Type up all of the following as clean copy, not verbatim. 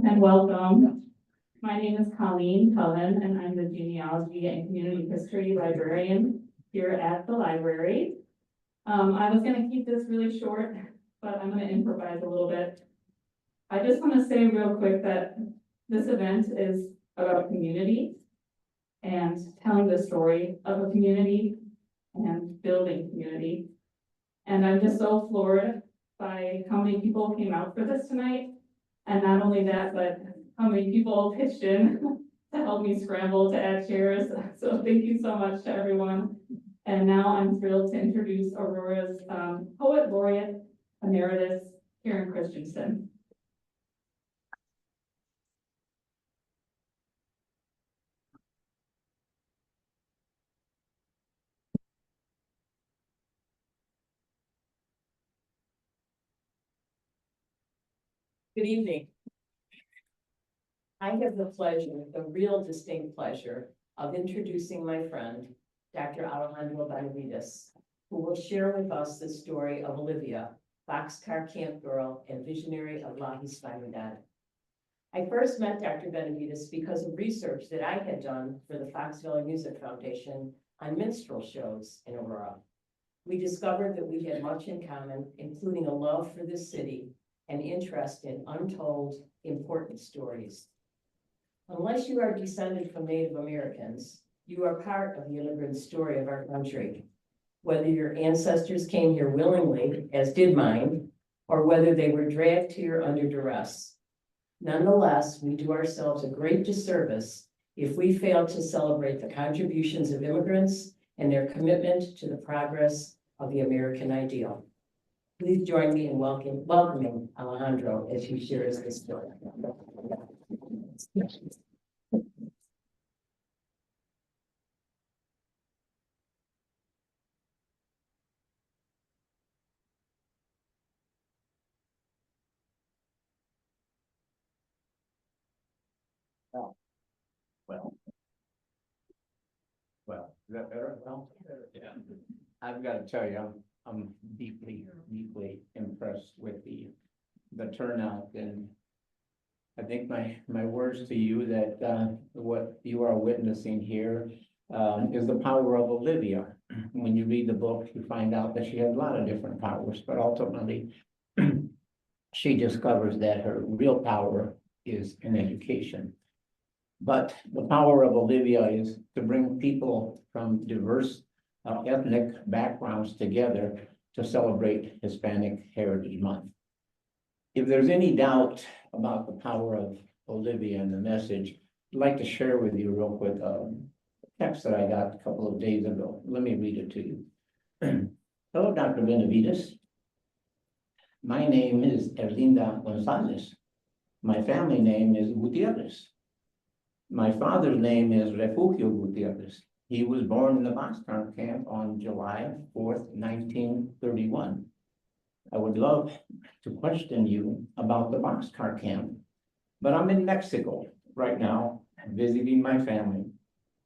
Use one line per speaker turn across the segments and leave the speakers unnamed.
and welcome. My name is Colleen Cullen, and I'm the genealogy and community history librarian here at the library. I was going to keep this really short, but I'm going to improvise a little bit. I just want to say real quick that this event is about community and telling the story of a community and building community. And I'm just so floored by how many people came out for this tonight. And not only that, but how many people pitched in to help me scramble to add chairs. So thank you so much to everyone. And now I'm thrilled to introduce Aurora's Poet Laureate Emeritus, Karen Christensen.
Good evening. I have the pleasure, the real distinct pleasure of introducing my friend, Dr. Alejandro Benavides, who will share with us the story of Olivia, Boxcar Camp girl and visionary of La Hispanidad. I first met Dr. Benavides because of research that I had done for the Fox Valley Music Foundation on minstrel shows in Aurora. We discovered that we had much in common, including a love for this city and interest in untold, important stories. Unless you are descended from Native Americans, you are part of the immigrant story of our country. Whether your ancestors came here willingly, as did mine, or whether they were dragged here under duress. Nonetheless, we do ourselves a great disservice if we fail to celebrate the contributions of immigrants and their commitment to the progress of the American ideal. Please join me in welcoming Alejandro as he shares his story.
Well, is that better? Well, yeah. I've got to tell you, I'm deeply impressed with the turnout, and I think my words to you that what you are witnessing here is the power of Olivia. When you read the book, you find out that she has a lot of different powers, but ultimately she discovers that her real power is in education. But the power of Olivia is to bring people from diverse ethnic backgrounds together to celebrate Hispanic Heritage Month. If there's any doubt about the power of Olivia and the message, I'd like to share with you real quick a text that I got a couple of days ago. Let me read it to you. Hello, Dr. Benavides. My name is Erlinda Gonzalez. My family name is Gutierrez. My father's name is Refugio Gutierrez. He was born in the Boxcar Camp on July 4th, 1931. I would love to question you about the Boxcar Camp, but I'm in Mexico right now visiting my family.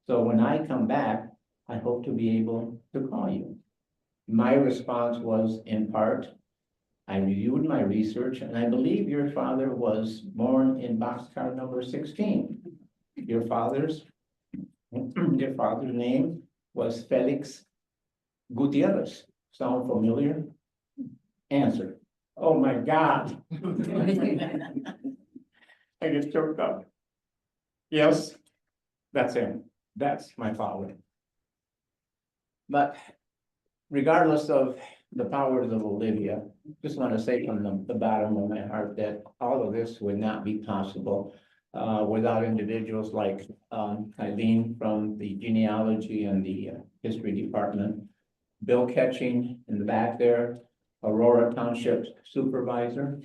So when I come back, I hope to be able to call you. My response was, in part, I reviewed my research and I believe your father was born in boxcar number 16. Your father's name was Felix Gutierrez. Sound familiar? Answer. Oh my God. I get choked up. Yes, that's him. That's my father. But regardless of the powers of Olivia, just want to say from the bottom of my heart that all of this would not be possible without individuals like Eileen from the genealogy and the history department, Bill Ketching in the back there, Aurora Township Supervisor.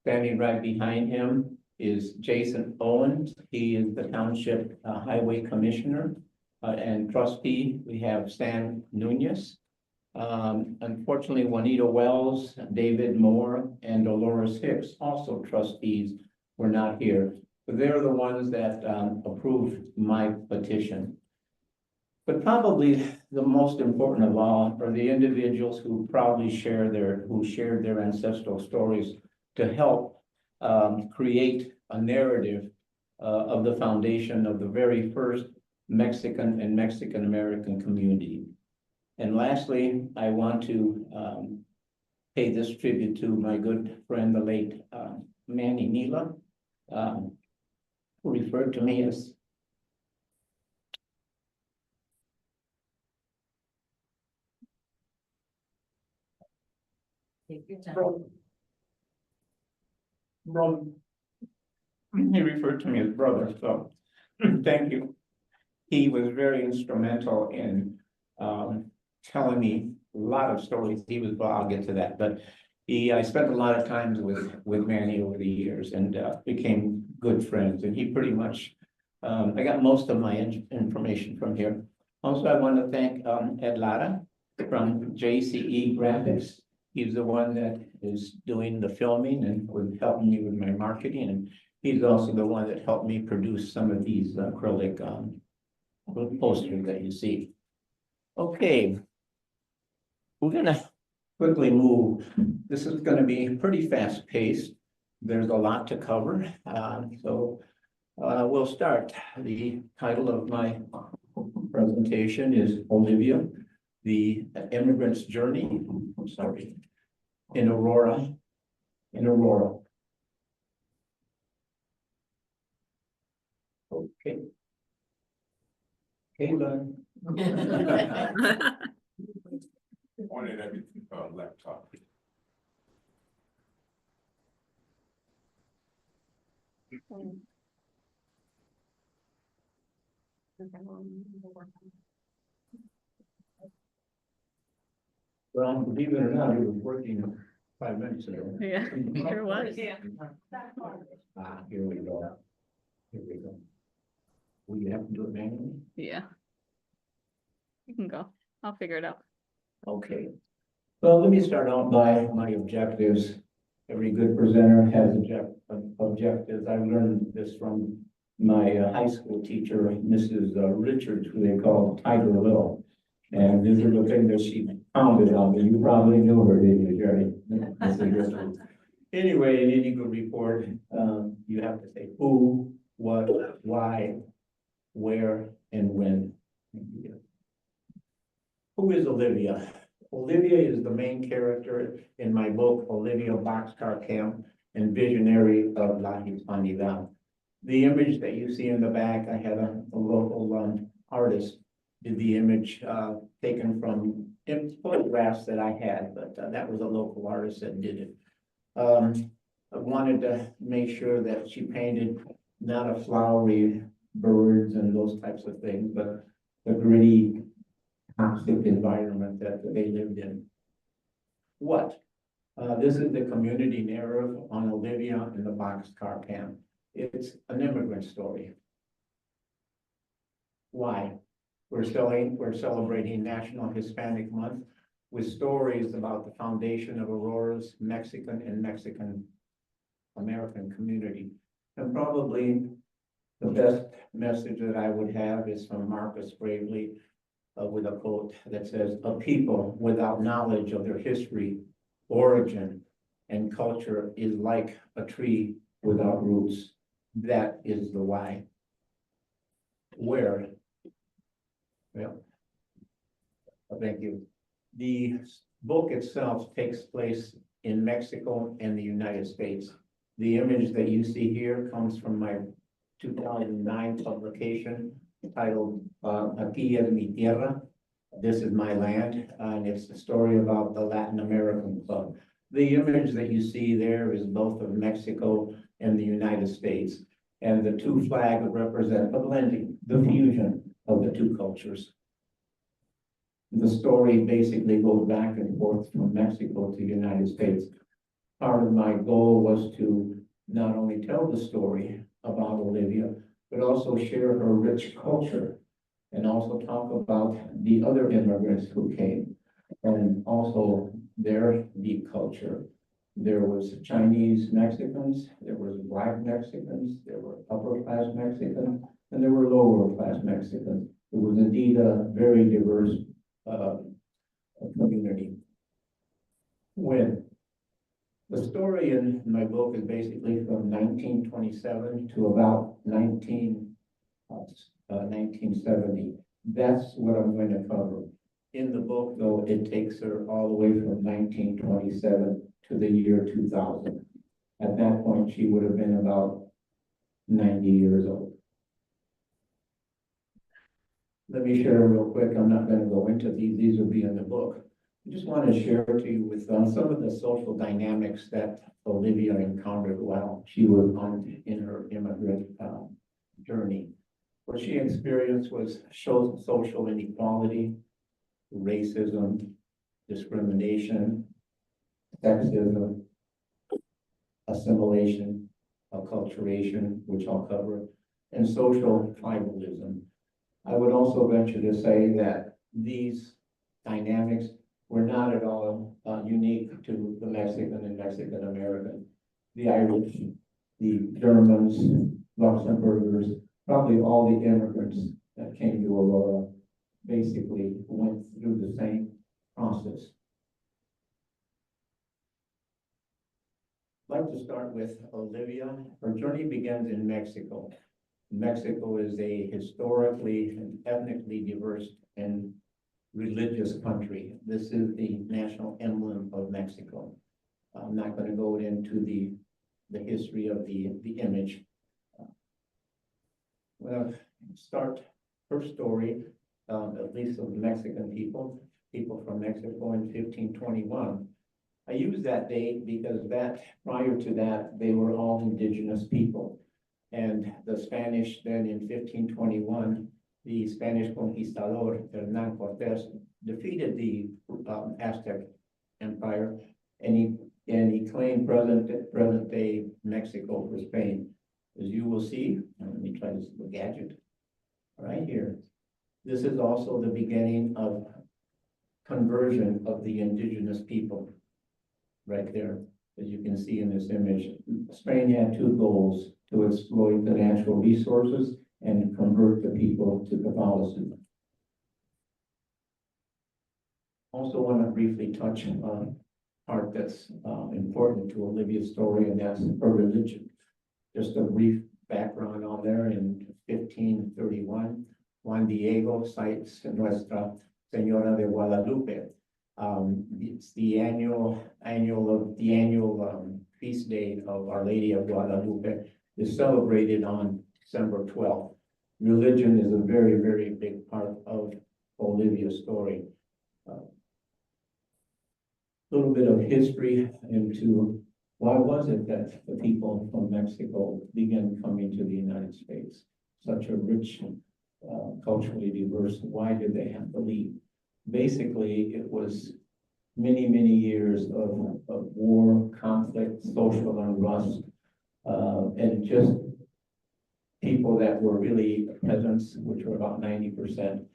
Standing right behind him is Jason Owens. He is the Township Highway Commissioner and trustee. We have Stan Nunez. Unfortunately, Juanita Wells, David Moore, and Dolores Hicks, also trustees, were not here. But they're the ones that approved my petition. But probably the most important of all are the individuals who proudly shared their ancestral stories to help create a narrative of the foundation of the very first Mexican and Mexican-American community. And lastly, I want to pay this tribute to my good friend, the late Manny Nila, who referred to me as
Take your time.
brother. He referred to me as brother, so thank you. He was very instrumental in telling me a lot of stories. Well, I'll get to that, but I spent a lot of times with Manny over the years and became good friends, and he pretty much, I got most of my information from here. Also, I want to thank Ed Lara from JCE Graphics. He's the one that is doing the filming and was helping me with my marketing, and he's also the one that helped me produce some of these acrylic posters that you see. Okay. We're gonna quickly move. This is gonna be pretty fast paced. There's a lot to cover, so we'll start. The title of my presentation is Olivia, the Immigrant's Journey, in Aurora. Okay. Kayla.
On it every laptop.
Well, believe it or not, it was working 5 minutes ago.
Yeah, sure was.
Here we go. Will you have to do it manually?
Yeah. You can go. I'll figure it out.
Okay. Well, let me start out by my objectives. Every good presenter has objectives. I learned this from my high school teacher, Mrs. Richards, who they call Tiger Little. And this is the thing that she pounded on me. You probably knew her, didn't you, Jerry? Mrs. Richards. Anyway, in any good report, you have to say who, what, why, where, and when. Who is Olivia? Olivia is the main character in my book, Eola Boxcar Camp and Visionary of La Hispanidad. The image that you see in the back, I had a local artist did the image taken from photographs that I had, but that was a local artist that did it. I wanted to make sure that she painted not a flowery birds and those types of things, but the gritty, toxic environment that they lived in. What? This is the community narrative on Olivia and the Boxcar Camp. It's an immigrant story. Why? We're celebrating National Hispanic Month with stories about the foundation of Aurora's Mexican and Mexican-American community. And probably the best message that I would have is from Marcus Gravely with a quote that says, "A people without knowledge of their history, origin, and culture is like a tree without roots." That is the why. Where? Well, thank you. The book itself takes place in Mexico and the United States. The image that you see here comes from my 2009 publication titled Aquí es mi tierra. This is my land, and it's the story about the Latin American Club. The image that you see there is both of Mexico and the United States, and the two flags represent the blending, the fusion of the two cultures. The story basically goes back and forth from Mexico to the United States. Part of my goal was to not only tell the story about Olivia, but also share her rich culture and also talk about the other immigrants who came and also their deep culture. There was Chinese Mexicans, there was Black Mexicans, there were upper class Mexicans, and there were lower class Mexicans. It was indeed a very diverse community. When The story in my book is basically from 1927 to about 1970. That's what I'm going to cover. In the book, though, it takes her all the way from 1927 to the year 2000. At that point, she would have been about 90 years old. Let me share real quick. I'm not going to go into these. These will be in the book. I just want to share to you with some of the social dynamics that Olivia encountered while she was in her immigrant journey. What she experienced was social inequality, racism, discrimination, sexism, assimilation, acculturation, which I'll cover, and social tribalism. I would also venture to say that these dynamics were not at all unique to the Mexican and Mexican American. The Irish, the Germans, Luxembourgers, probably all the immigrants that came to Aurora basically went through the same process. I'd like to start with Olivia. Her journey begins in Mexico. Mexico is a historically and ethnically diverse and religious country. This is the national emblem of Mexico. I'm not going to go into the history of the image. Well, start her story, at least of Mexican people from Mexico in 1521. I use that date because prior to that, they were all indigenous people. And the Spanish then in 1521, the Spanish conquistador, Hernán Cortés, defeated the Aztec Empire, and he claimed present day Mexico for Spain. As you will see, let me try this little gadget right here. This is also the beginning of conversion of the indigenous people, right there, as you can see in this image. Spain had two goals: to exploit the natural resources and convert the people to Catholicism. Also want to briefly touch on a part that's important to Olivia's story, and that's her religion. Just a brief background on there. In 1531, Juan Diego cites Nuestra Señora de Guadalupe. It's the annual feast day of Our Lady of Guadalupe is celebrated on December 12th. Religion is a very, very big part of Olivia's story. A little bit of history into why was it that the people from Mexico began coming to the United States? Such a rich, culturally diverse, why did they have to leave? Basically, it was many, many years of war, conflict, social unrest, and just people that were really peasants, which were about 90%,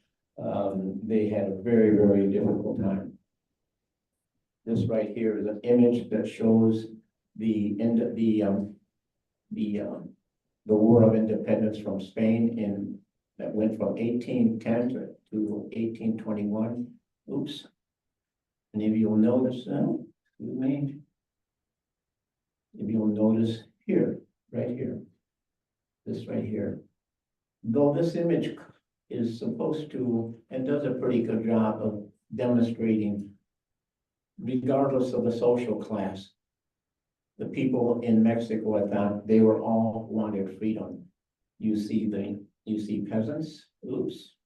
they had a very, very difficult time. This right here is an image that shows the War of Independence from Spain that went from 1810 to 1821. Oops. And if you'll notice, excuse me, if you'll notice here, right here, this right here, though this image is supposed to, and does a pretty good job of demonstrating, regardless of the social class, the people in Mexico at that, they were all wanted freedom. You see peasants, oops.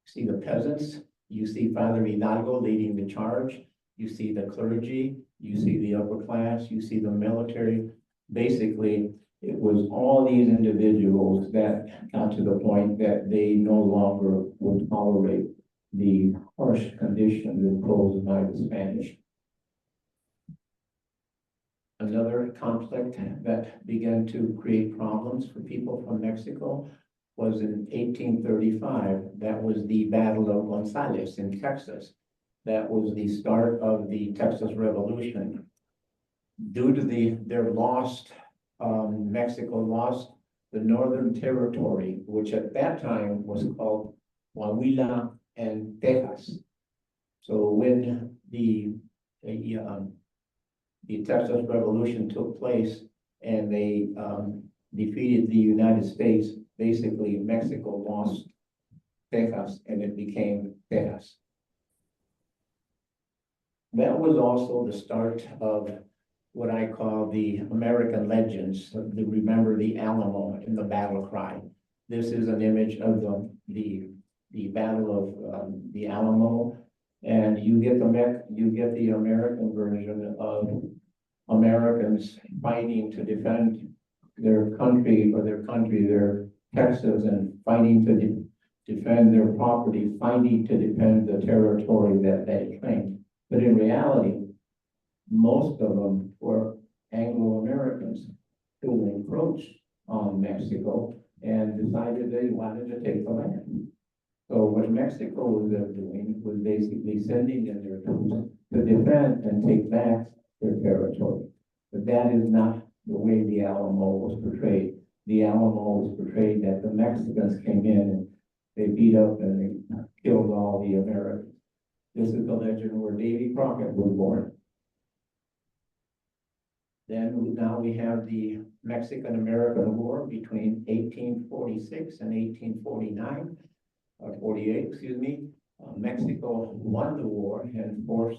See the peasants, you see Father Hidalgo leading the charge, you see the clergy, you see the upper class, you see the military. Basically, it was all these individuals that got to the point that they no longer would tolerate the harsh conditions imposed by the Spanish. Another conflict that began to create problems for people from Mexico was in 1835. That was the Battle of Gonzales in Texas. That was the start of the Texas Revolution. Due to their lost, Mexico lost the Northern Territory, which at that time was called Coahuila and Texas. So when the Texas Revolution took place and they defeated the United States, basically Mexico lost Texas and it became Texas. That was also the start of what I call the American legends. Remember the Alamo and the battle cry. This is an image of the battle of the Alamo, and you get the American version of Americans fighting to defend their country, their Texas, and fighting to defend their property, fighting to defend the territory that they claimed. But in reality, most of them were Anglo-Americans who encroached on Mexico and decided they wanted to take the land. So what Mexico was doing was basically sending in their troops to defend and take back their territory. But that is not the way the Alamo was portrayed. The Alamo was portrayed that the Mexicans came in and they beat up and they killed all the Americans. This is the legend where Davy Crockett was born. Then now we have the Mexican-American War between 1846 and 1849, or 48, excuse me. Mexico won the war and the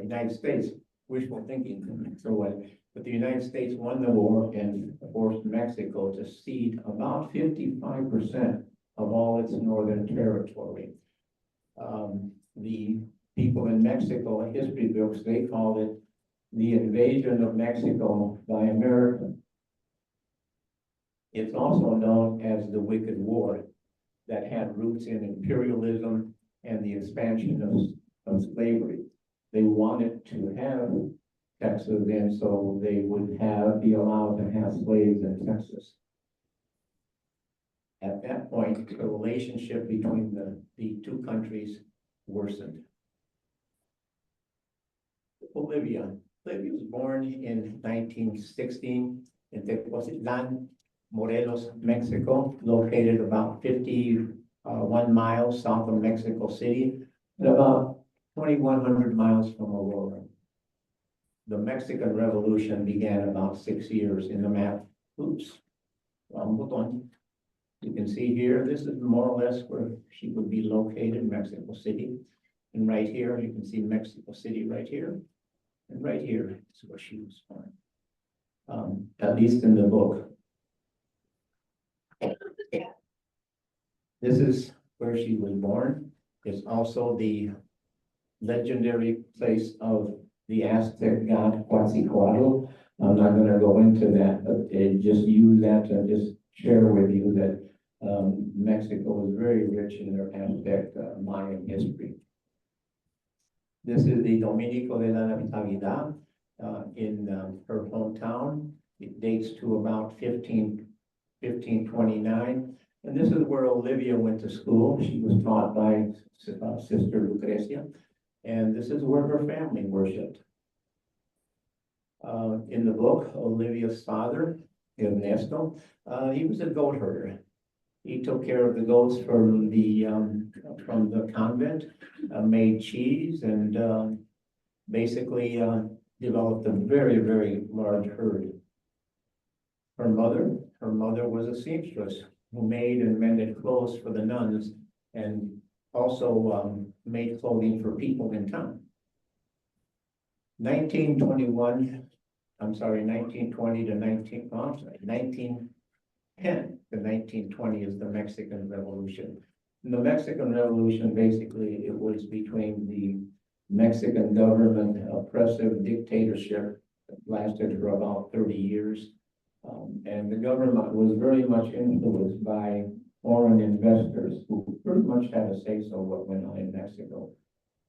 United States, wishful thinking. But the United States won the war and forced Mexico to cede about 55% of all its northern territory. The people in Mexico, in history books, they called it the invasion of Mexico by America. It's also known as the Wicked War that had roots in imperialism and the expansion of slavery. They wanted to have Texas in so they would be allowed to have slaves in Texas. At that point, the relationship between the two countries worsened. Olivia was born in 1916 in Tepoztlán, Morelos, Mexico, located about 51 miles south of Mexico City, and about 2,100 miles from Aurora. The Mexican Revolution began about 6 years in the map. Oops, wrong button. You can see here, this is more or less where she would be located, Mexico City. And right here, you can see Mexico City right here. And right here is where she was born, at least in the book. This is where she was born. It's also the legendary place of the Aztec god Quetzalcoatl. I'm not going to go into that, but just use that to just share with you that Mexico is very rich in their Aztec Mayan history. This is the Dominico de la Navidad in her hometown. It dates to about 1529. And this is where Olivia went to school. She was taught by Sister Lucrecia. And this is where her family worshiped. In the book, Olivia's father, Ernesto, he was a goat herder. He took care of the goats from the convent, made cheese, and basically developed a very, very large herd. Her mother was a seamstress who made and mended clothes for the nuns and also made clothing for people in town. 1920 to 1910 to 1920 is the Mexican Revolution. In the Mexican Revolution, basically, it was between the Mexican government oppressive dictatorship that lasted for about 30 years. And the government was very much influenced by foreign investors who pretty much had a say-so what went on in Mexico.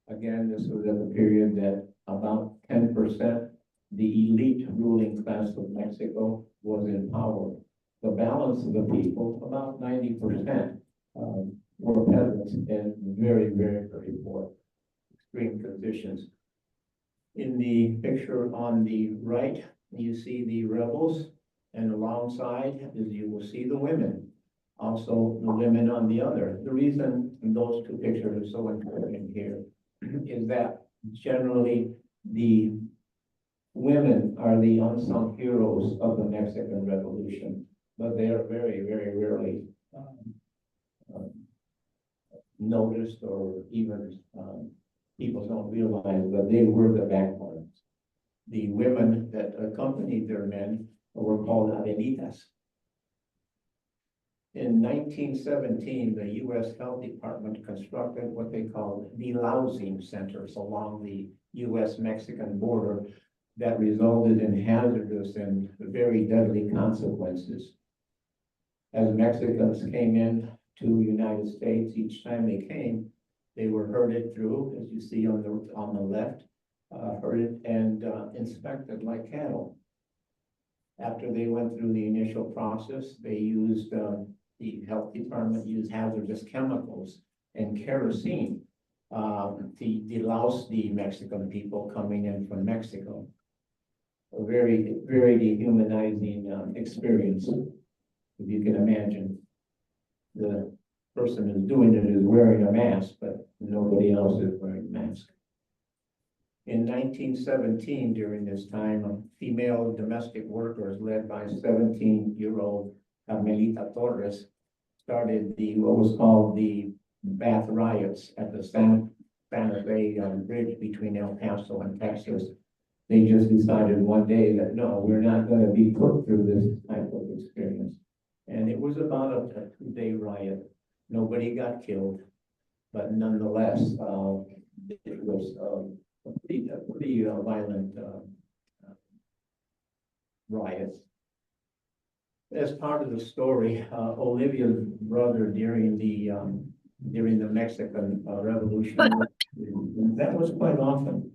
Again, this was at the period that about 10%, the elite ruling class of Mexico was in power. The balance of the people, about 90%, were peasants in very, very, very poor, extreme conditions. In the picture on the right, you see the rebels, and alongside is you will see the women. Also, the women on the other. The reason those two pictures are so important here is that generally the women are the unsung heroes of the Mexican Revolution, but they are very, very rarely um, noticed or even people don't realize that they were the backbones. The women that accompanied their men were called Adelitas. In 1917, the U.S. Health Department constructed what they called delousing centers along the U.S.-Mexican border that resulted in hazardous and very deadly consequences. As Mexicans came in to the United States, each time they came, they were herded through, as you see on the left, herded and inspected like cattle. After they went through the initial process, they used the health department used hazardous chemicals and kerosene to delouse the Mexican people coming in from Mexico. A very, very dehumanizing experience, if you can imagine. The person who's doing it is wearing a mask, but nobody else is wearing a mask. In 1917, during this time, female domestic workers led by 17-year-old Carmelita Torres started what was called the bath riots at the Santa Fe bridge between El Paso and Texas. They just decided one day that, no, we're not going to be put through this type of experience. And it was about a 2-day riot. Nobody got killed, but nonetheless, it was a pretty violent riots. As part of the story, Olivia's brother during the Mexican Revolution, that was quite often.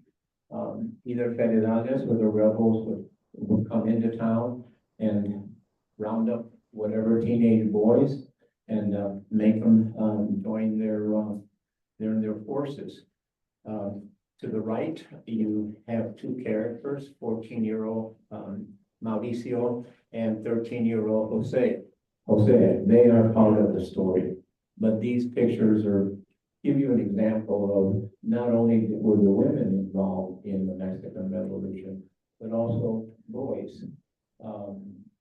Either Federales or the rebels would come into town and round up whatever teenage boys and make them join their forces. To the right, you have two characters, 14-year-old Mauricio and 13-year-old Jose. They are part of the story, but these pictures give you an example of not only were the women involved in the Mexican Revolution, but also boys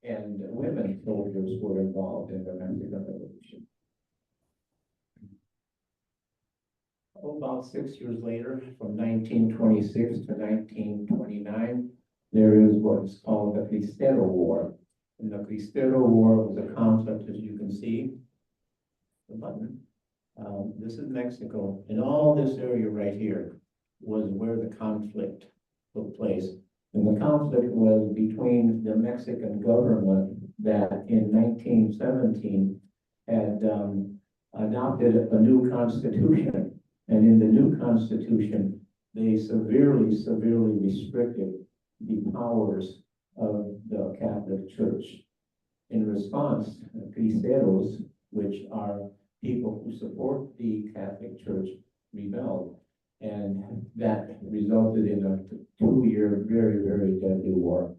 and women soldiers were involved in the Mexican Revolution. About 6 years later, from 1926 to 1929, there is what's called the Cristero War. And the Cristero War was a conflict, as you can see, the button. This is Mexico, and all this area right here was where the conflict took place. And the conflict was between the Mexican government that in 1917 had adopted a new constitution. And in the new constitution, they severely restricted the powers of the Catholic Church. In response, Cristeros, which are people who support the Catholic Church, rebelled. And that resulted in a 2-year, very, very deadly war.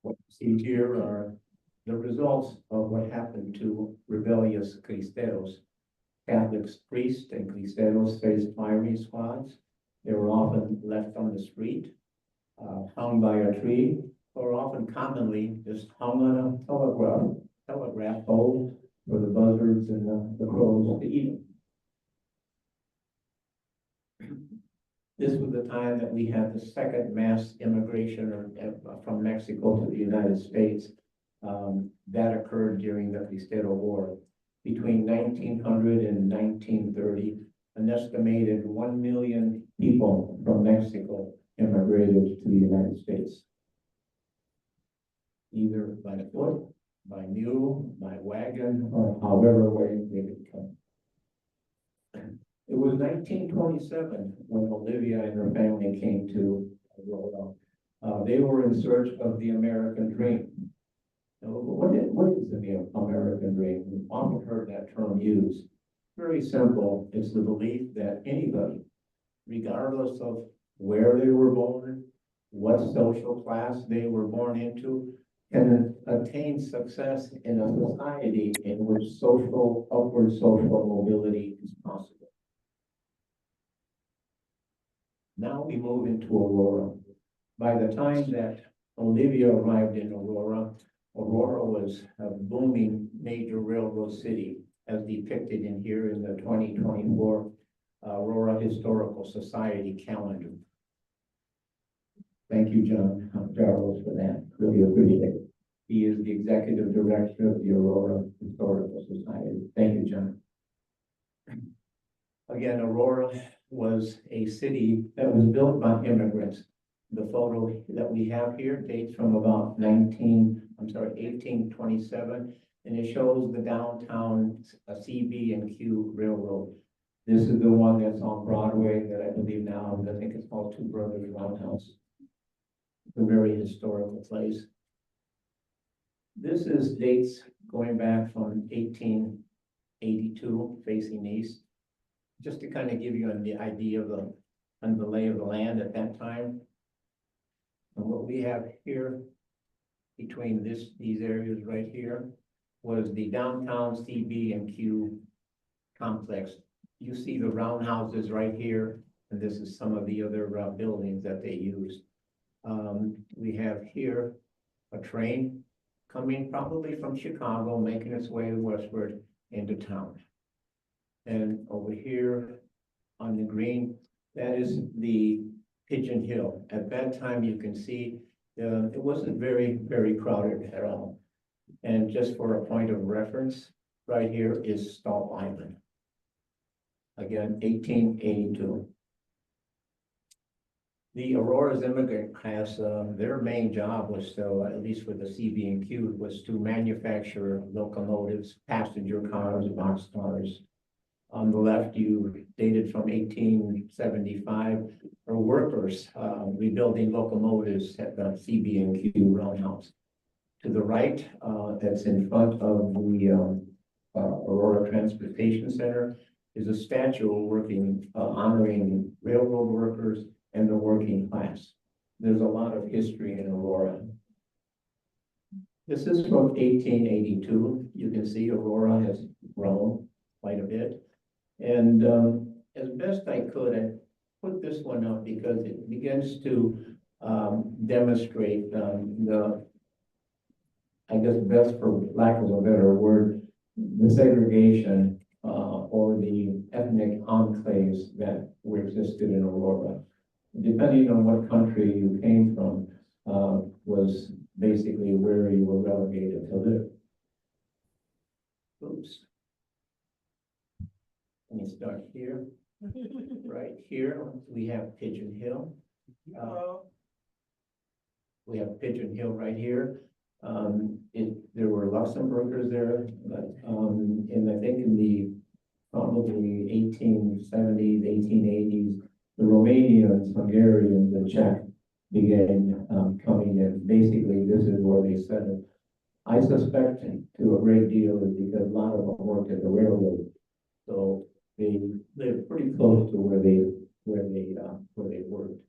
What you see here are the results of what happened to rebellious Cristeros. Catholic priests and Cristeros faced firing squads. They were often left on the street, hung by a tree, or often commonly just hung on a telegraph pole for the buzzards and the crows to eat them. This was the time that we had the second mass immigration from Mexico to the United States. That occurred during the Cristero War. Between 1900 and 1930, an estimated 1 million people from Mexico immigrated to the United States, either by foot, by mule, by wagon, or however way they could come. It was 1927 when Olivia and her family came to Aurora. They were in search of the American dream. Now, what is the American dream? We've often heard that term used. Very simple. It's the belief that anybody, regardless of where they were born, what social class they were born into, can attain success in a society in which upward social mobility is possible. Now we move into Aurora. By the time that Olivia arrived in Aurora, Aurora was a booming major railroad city, as depicted in here in the 2024 Aurora Historical Society calendar. Thank you, John Jarros, for that. Really appreciate it. He is the executive director of the Aurora Historical Society. Thank you, John. Again, Aurora was a city that was built by immigrants. The photo that we have here dates from about 1827, and it shows the downtown CB&Q Railroad. This is the one that's on Broadway that I believe now, I think it's called Two Brothers Roundhouse. It's a very historical place. This is dates going back from 1882, facing east, just to kind of give you the idea of the lay of the land at that time. And what we have here between these areas right here was the downtown CB&Q complex. You see the roundhouses right here, and this is some of the other buildings that they used. We have here a train coming probably from Chicago, making its way westward into town. And over here on the green, that is the Pigeon Hill. At that time, you can see it wasn't very, very crowded at all. And just for a point of reference, right here is Stall Island. Again, 1882. The Aurora's immigrant class, their main job was to, at least for the CB&Q, was to manufacture locomotives, passenger cars, boxcars. On the left, you dated from 1875, are workers rebuilding locomotives at the CB&Q roundhouse. To the right, that's in front of the Aurora Transportation Center, is a statue honoring railroad workers and the working class. There's a lot of history in Aurora. This is from 1882. You can see Aurora has grown quite a bit. And as best I could, I put this one up because it begins to demonstrate I guess best for lack of a better word, the segregation or the ethnic enclaves that existed in Aurora. Depending on what country you came from, was basically where you were relegated to live. Oops. Let me start here. Right here, we have Pigeon Hill. We have Pigeon Hill right here. There were Luxembourgers there, but and I think in the probably 1870s, 1880s, the Romanians, Hungarians, and Czech began coming in. Basically, this is where they settled. I suspect to a great deal is because a lot of them worked at the railroad, so they lived pretty close to where they worked.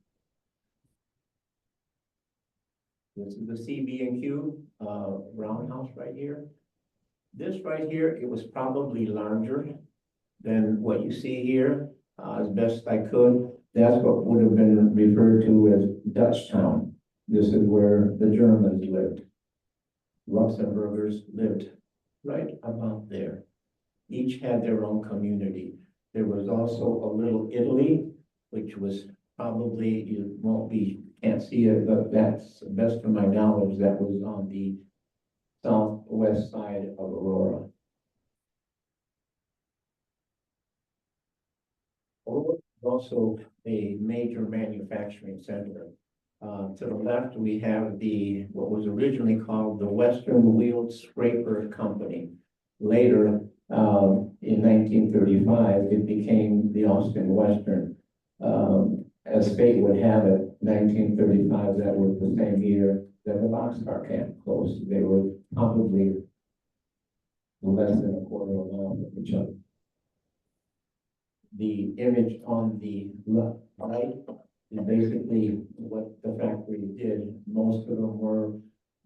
This is the CB&Q roundhouse right here. This right here, it was probably larger than what you see here. As best I could, that's what would have been referred to as Dutchtown. This is where the Germans lived. Luxembourgers lived right about there. Each had their own community. There was also a little Italy, which was probably, can't see it, but that's the best of my knowledge, that was on the southwest side of Aurora. Aurora is also a major manufacturing center. To the left, we have what was originally called the Western Wheeled Scraper Company. Later, in 1935, it became the Austin Western. As fate would have it, 1935, that was the same year that the Boxcar Camp closed. They were probably less than a quarter of a mile from each other. The image on the left, right, is basically what the factory did. Most of them were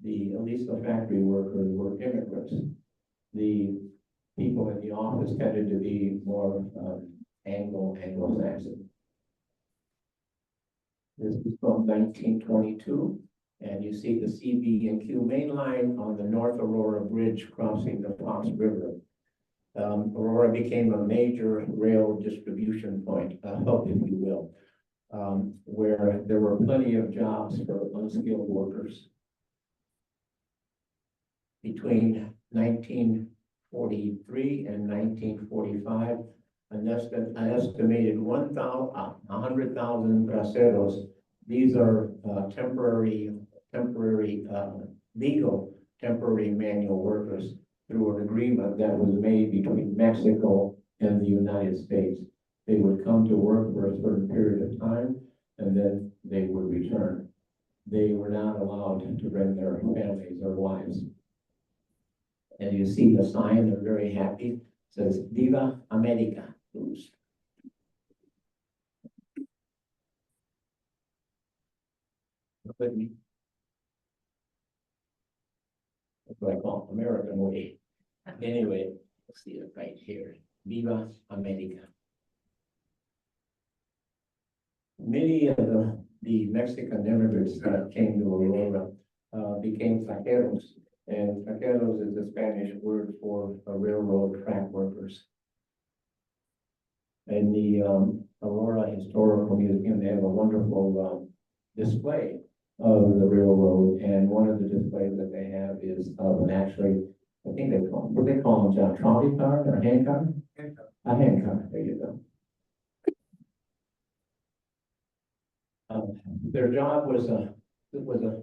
the Elisa factory workers were immigrants. The people in the office tended to be more Anglo-Saxon. This is from 1922, and you see the CB&Q main line on the North Aurora Bridge crossing the Fox River. Aurora became a major rail distribution point, hub, if you will, where there were plenty of jobs for unskilled workers. Between 1943 and 1945, an estimated 100,000 braceros. These are legal temporary manual workers through an agreement that was made between Mexico and the United States. They would come to work for a certain period of time, and then they would return. They were not allowed to bring their families or wives. And you see the sign, they're very happy. It says, Viva America. Look at me. That's what I call American way. Anyway, let's see it right here. Viva America. Many of the Mexican immigrants that came to Aurora became taqueros. And taqueros is the Spanish word for railroad track workers. In the Aurora Historical Museum, they have a wonderful display of the railroad, and one of the displays that they have is of an actually, I think they call them, what they call them, John, trolley car or hand car? Hand car. A hand car, there you go. Their job was a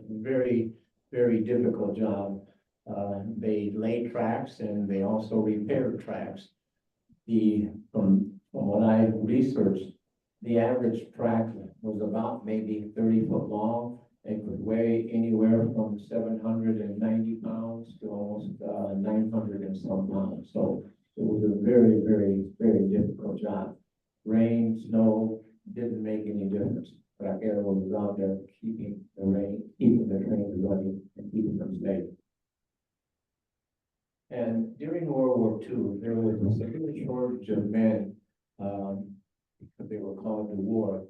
very, very difficult job. They laid tracks and they also repaired tracks. From what I researched, the average track was about maybe 30 foot long. It could weigh anywhere from 790 pounds to almost 900 and some pounds. So it was a very, very, very difficult job. Rain, snow, didn't make any difference. Raquel was out there keeping the trains running and keeping them safe. And during World War II, there was a severe shortage of men because they were called to war.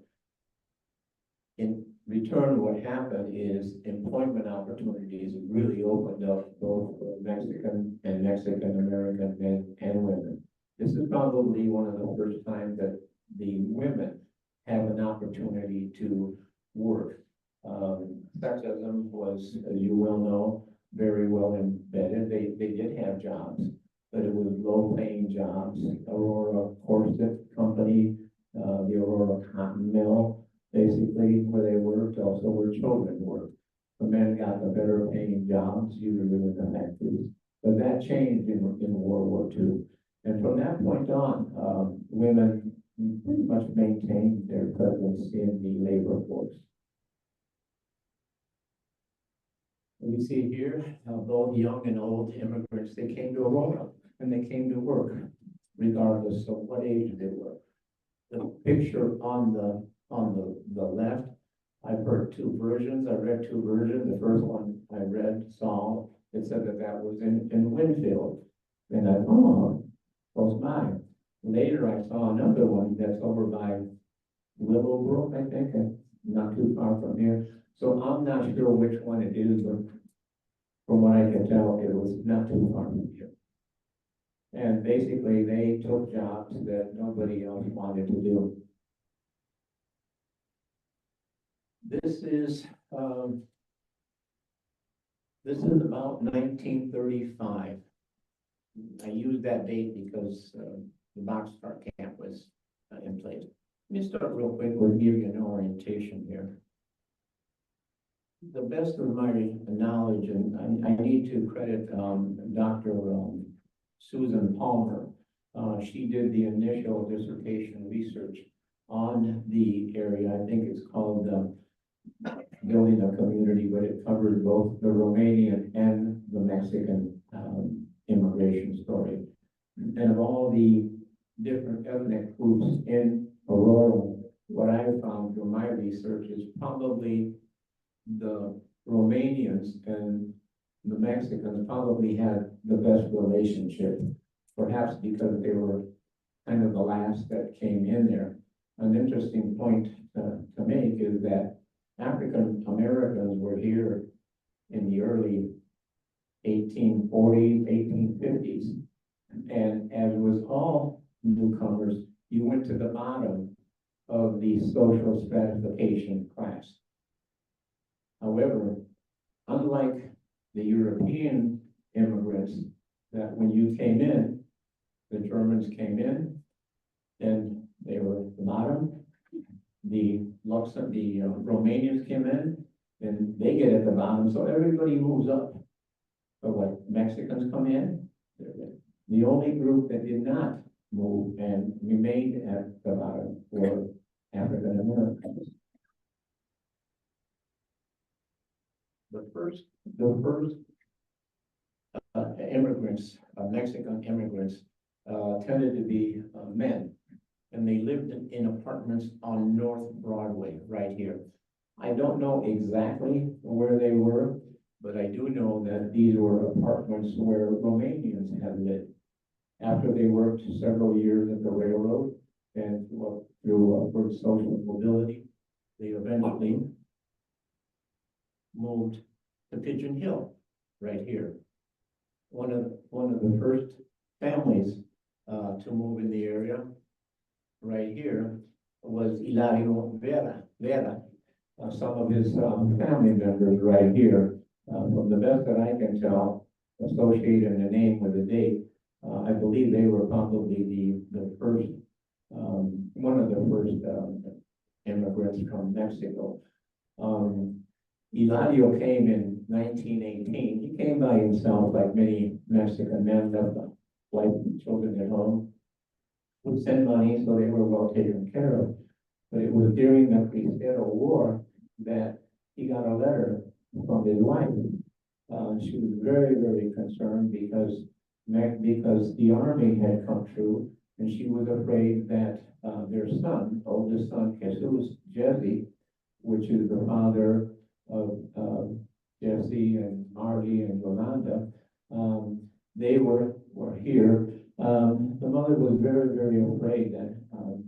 In return, what happened is employment opportunities really opened up both for Mexican and Mexican American men and women. This is probably one of the first times that the women have an opportunity to work. Sexism was, as you well know, very well embedded. They did have jobs, but it was low-paying jobs. Aurora Corset Company, the Aurora Cotton Mill, basically where they worked, also where children worked. The men got the better-paying jobs, usually in the factories. But that changed in World War II. And from that point on, women pretty much maintained their presence in the labor force. We see here how both young and old immigrants, they came to Aurora and they came to work regardless of what age they were. The picture on the left, I've heard two versions. I read two versions. The first one I saw, it said that was in Winfield. And I thought, oh, close by. Later, I saw another one that's over by Willowbrook, I think, and not too far from here. So I'm not sure which one it is, but from what I can tell, it was not too far from here. And basically, they took jobs that nobody else wanted to do. This is about 1935. I use that date because the Boxcar Camp was in place. Let me start real quick with give you an orientation here. The best of my knowledge, and I need to credit Dr. Susan Palmer. She did the initial dissertation research on the area. I think it's called Building a Community, but it covered both the Romanian and the Mexican immigration story. And of all the different ethnic groups in Aurora, what I found through my research is probably the
Romanians and the Mexicans probably had the best relationship, perhaps because they were kind of the last that came in there. An interesting point to make is that African Americans were here in the early 1840s, 1850s. And as with all newcomers, you went to the bottom of the social stratification class. However, unlike the European immigrants, that when you came in, the Germans came in, then they were at the bottom. The Romanians came in, and they get at the bottom, so everybody moves up. So what, Mexicans come in, they're there. The only group that did not move and remained at the bottom were African Americans. The first immigrants, Mexican immigrants, tended to be men, and they lived in apartments on North Broadway, right here. I don't know exactly where they were, but I do know that these were apartments where Romanians had lived. After they worked several years at the railroad and through upward social mobility, they eventually moved to Pigeon Hill, right here. One of the first families to move in the area, right here, was Hilario Vera. Some of his family members right here, from the best that I can tell, associating the name with the date, I believe they were probably the first, one of the first immigrants from Mexico. Eladio came in 1918. He came by himself, like many Mexican men, left the wife and children at home, would send money, so they were well taken care of. But it was during the Cristero War that he got a letter from his wife. She was very, very concerned because the army had come through, and she was afraid that their son, oldest son, Jesus Jesse, which is the father of Jesse and Marty and Yolanda, they were here. The mother was very, very afraid that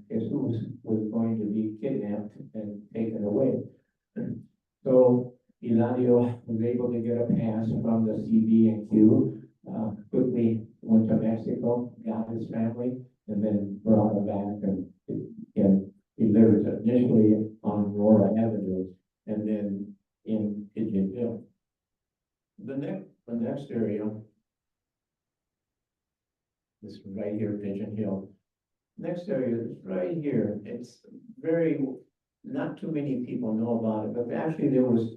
Jesus was going to be kidnapped and taken away. So Eladio was able to get a pass from the CB&Q, quickly went to Mexico, got his family, and then brought them back, and he lived initially on Aurora Avenue, and then in Pigeon Hill. The next area, this right here, Pigeon Hill. Next area is right here. It's not too many people know about it, but actually there was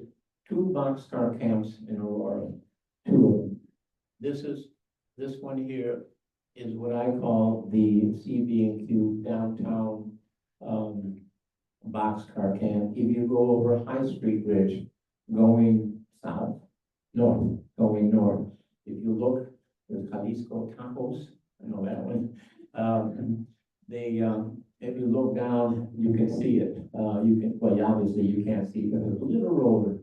2 boxcar camps in Aurora, 2 of them. This one here is what I call the CB&Q downtown boxcar camp. If you go over High Street Bridge, going going north. If you look, there's Jalisco Tacos, I know that one. If you look down, you can see it. Well, obviously you can't see it, but there's a little road.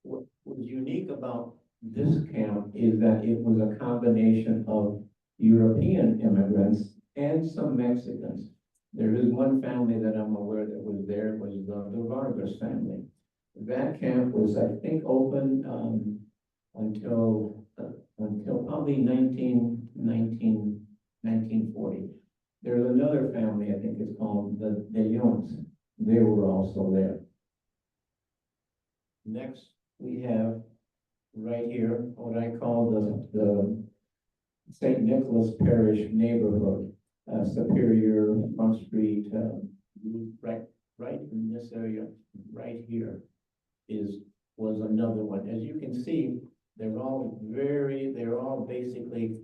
What was unique about this camp is that it was a combination of European immigrants and some Mexicans. There is one family that I'm aware that was there, was the Vargas family. That camp was, I think, open until probably 1940. There's another family, I think it's called the Leons. They were also there. Next, we have right here what I call the St. Nicholas Parish neighborhood, Superior, Front Street, right in this area, right here was another one. As you can see, they're all basically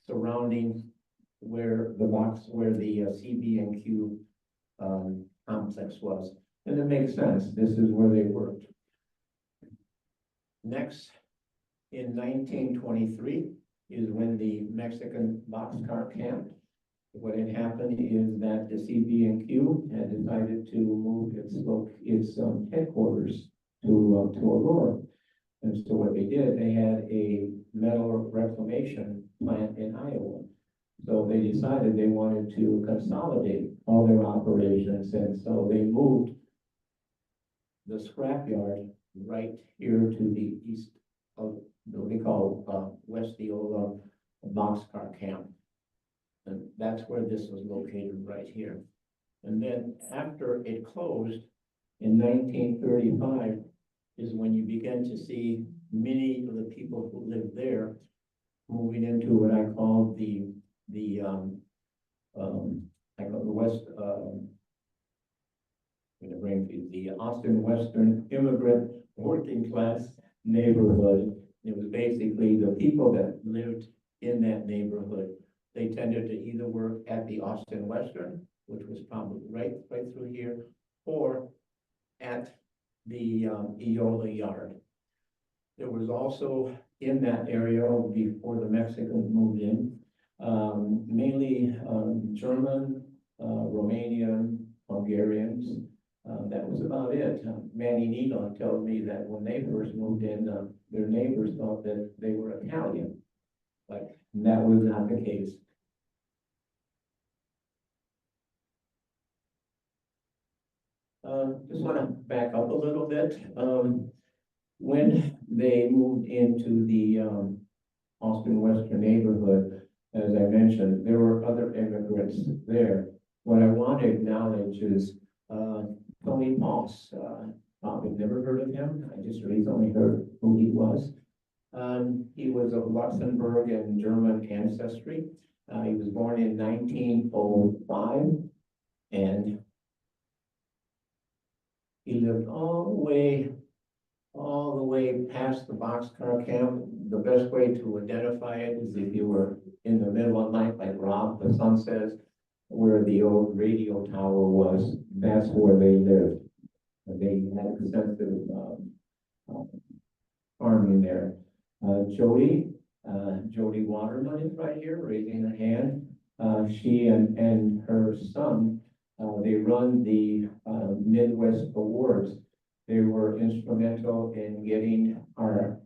surrounding where the CB&Q complex was. And it makes sense. This is where they worked. Next, in 1923 is when the Mexican boxcar camp what had happened is that the CB&Q had decided to move its headquarters to Aurora. And so what they did, they had a metal reclamation plant in Iowa. So they decided they wanted to consolidate all their operations, and so they moved the scrapyard right here to the east of what we call West Eola Boxcar Camp. And that's where this was located, right here. And then after it closed in 1935 is when you begin to see many of the people who lived there moving into what I call the West, the Austin Western immigrant working class neighborhood. It was basically the people that lived in that neighborhood. They tended to either work at the Austin Western, which was probably right through here, or at the Eola yard. There was also in that area before the Mexicans moved in, mainly German, Romanian, Hungarians. That was about it. Manny Needon told me that when they first moved in, their neighbors thought that they were Italian, but that was not the case. Just want to back up a little bit. When they moved into the Austin Western neighborhood, as I mentioned, there were other immigrants there. What I want to acknowledge is Tony Moss. Probably never heard of him. I just recently heard who he was. He was of Luxembourg and German ancestry. He was born in 1905, and he lived all the way past the boxcar camp. The best way to identify it is if you were in the middle of night, like Rob the Sun says, where the old radio tower was. That's where they lived. They had extensive farming there. Jody Waterman is right here, raising her hand. She and her son, they run the Midwest Awards. They were instrumental in getting our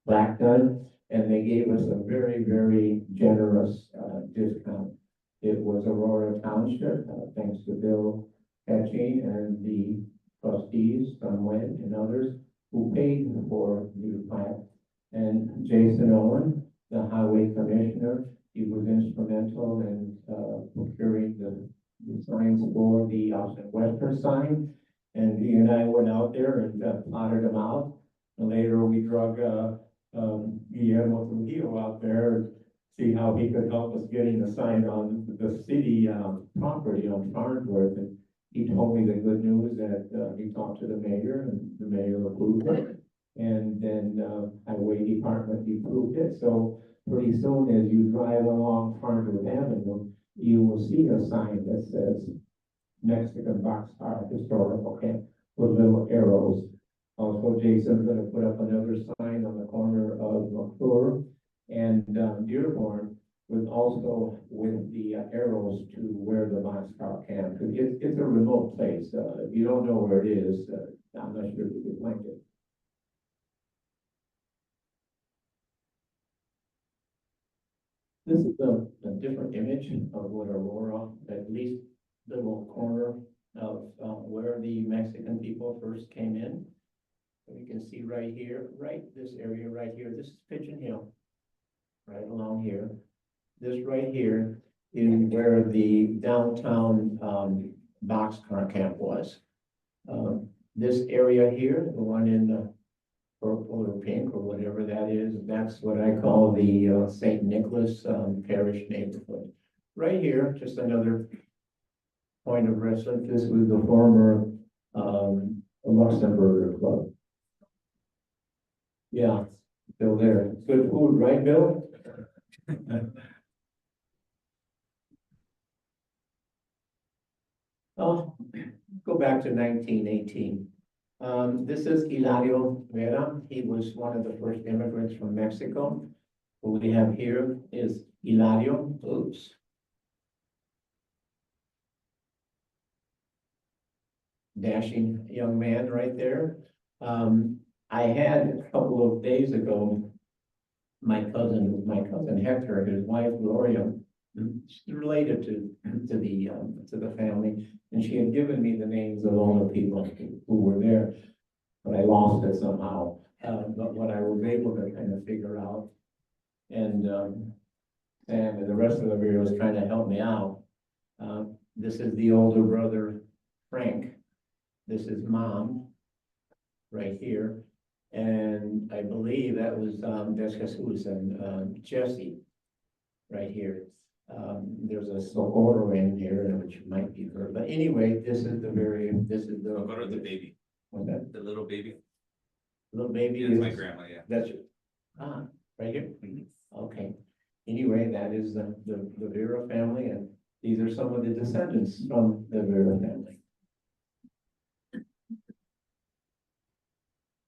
black done, and they gave us a very, very generous discount. It was Aurora Township, thanks to Bill Ketching and the trustees, Don Wayne and others, who paid for the plaque. And Jason Owen, the highway commissioner, he was instrumental in procuring the signs for the Austin Western sign. And he and I went out there and plotted them out. And later we drug Guillermo Trujillo out there and see how he could help us getting the sign on the city property on Farnsworth. And he told me the good news that he talked to the mayor and the mayor approved it. And then highway department approved it. So pretty soon as you drive along Farnsworth Avenue, you will see a sign that says Mexican Boxcar Historical Camp with little arrows. Also, Jason's going to put up another sign on the corner of McClure and Dearborn, with also with the arrows to where the Boxcar Camp. It's a remote place. If you don't know where it is, I'm not sure if you could find it. This is a different image of what Aurora, at least little corner of where the Mexican people first came in. We can see right here, this area right here, this is Pigeon Hill, right along here. This right here is where the downtown Boxcar Camp was. This area here, the one in the purple or pink or whatever that is, that's what I call the St. Nicholas Parish neighborhood. Right here, just another point of reference. This was the former Luxembourger Club. Yeah, still there. Good food, right, Bill? Oh, go back to 1918. This is Hilario Vera. He was one of the first immigrants from Mexico. What we have here is Hilario. Oops. dashing young man right there. I had a couple of days ago, my cousin Hector, his wife Gloria, she's related to the family, and she had given me the names of all the people who were there, but I lost it somehow. But what I was able to kind of figure out, and Sam and the rest of the video was trying to help me out. This is the older brother, Frank. This is mom, right here. And I believe that was, that's Jesus and Jesse, right here. There's a Socorro in here, which might be her, but anyway, this is the.
Go to the baby,
What's that?
the little baby.
Little baby
Yeah, it's my
is,
grandma, yeah.
that's, right here? Okay, anyway, that is the Vera family, and these are some of the descendants from the Vera family.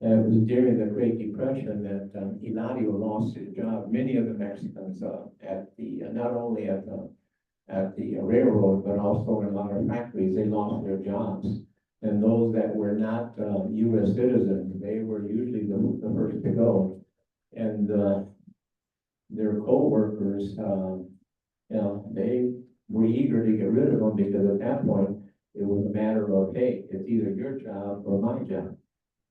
And it was during the Great Depression that Hilario lost his job. Many of the Mexicans at the, not only at the railroad, but also in a lot of factories, they lost their jobs. And those that were not US citizens, they were usually the first to go. And their co-workers, they were eager to get rid of them because at that point, it was a matter of, hey, it's either your job or my job.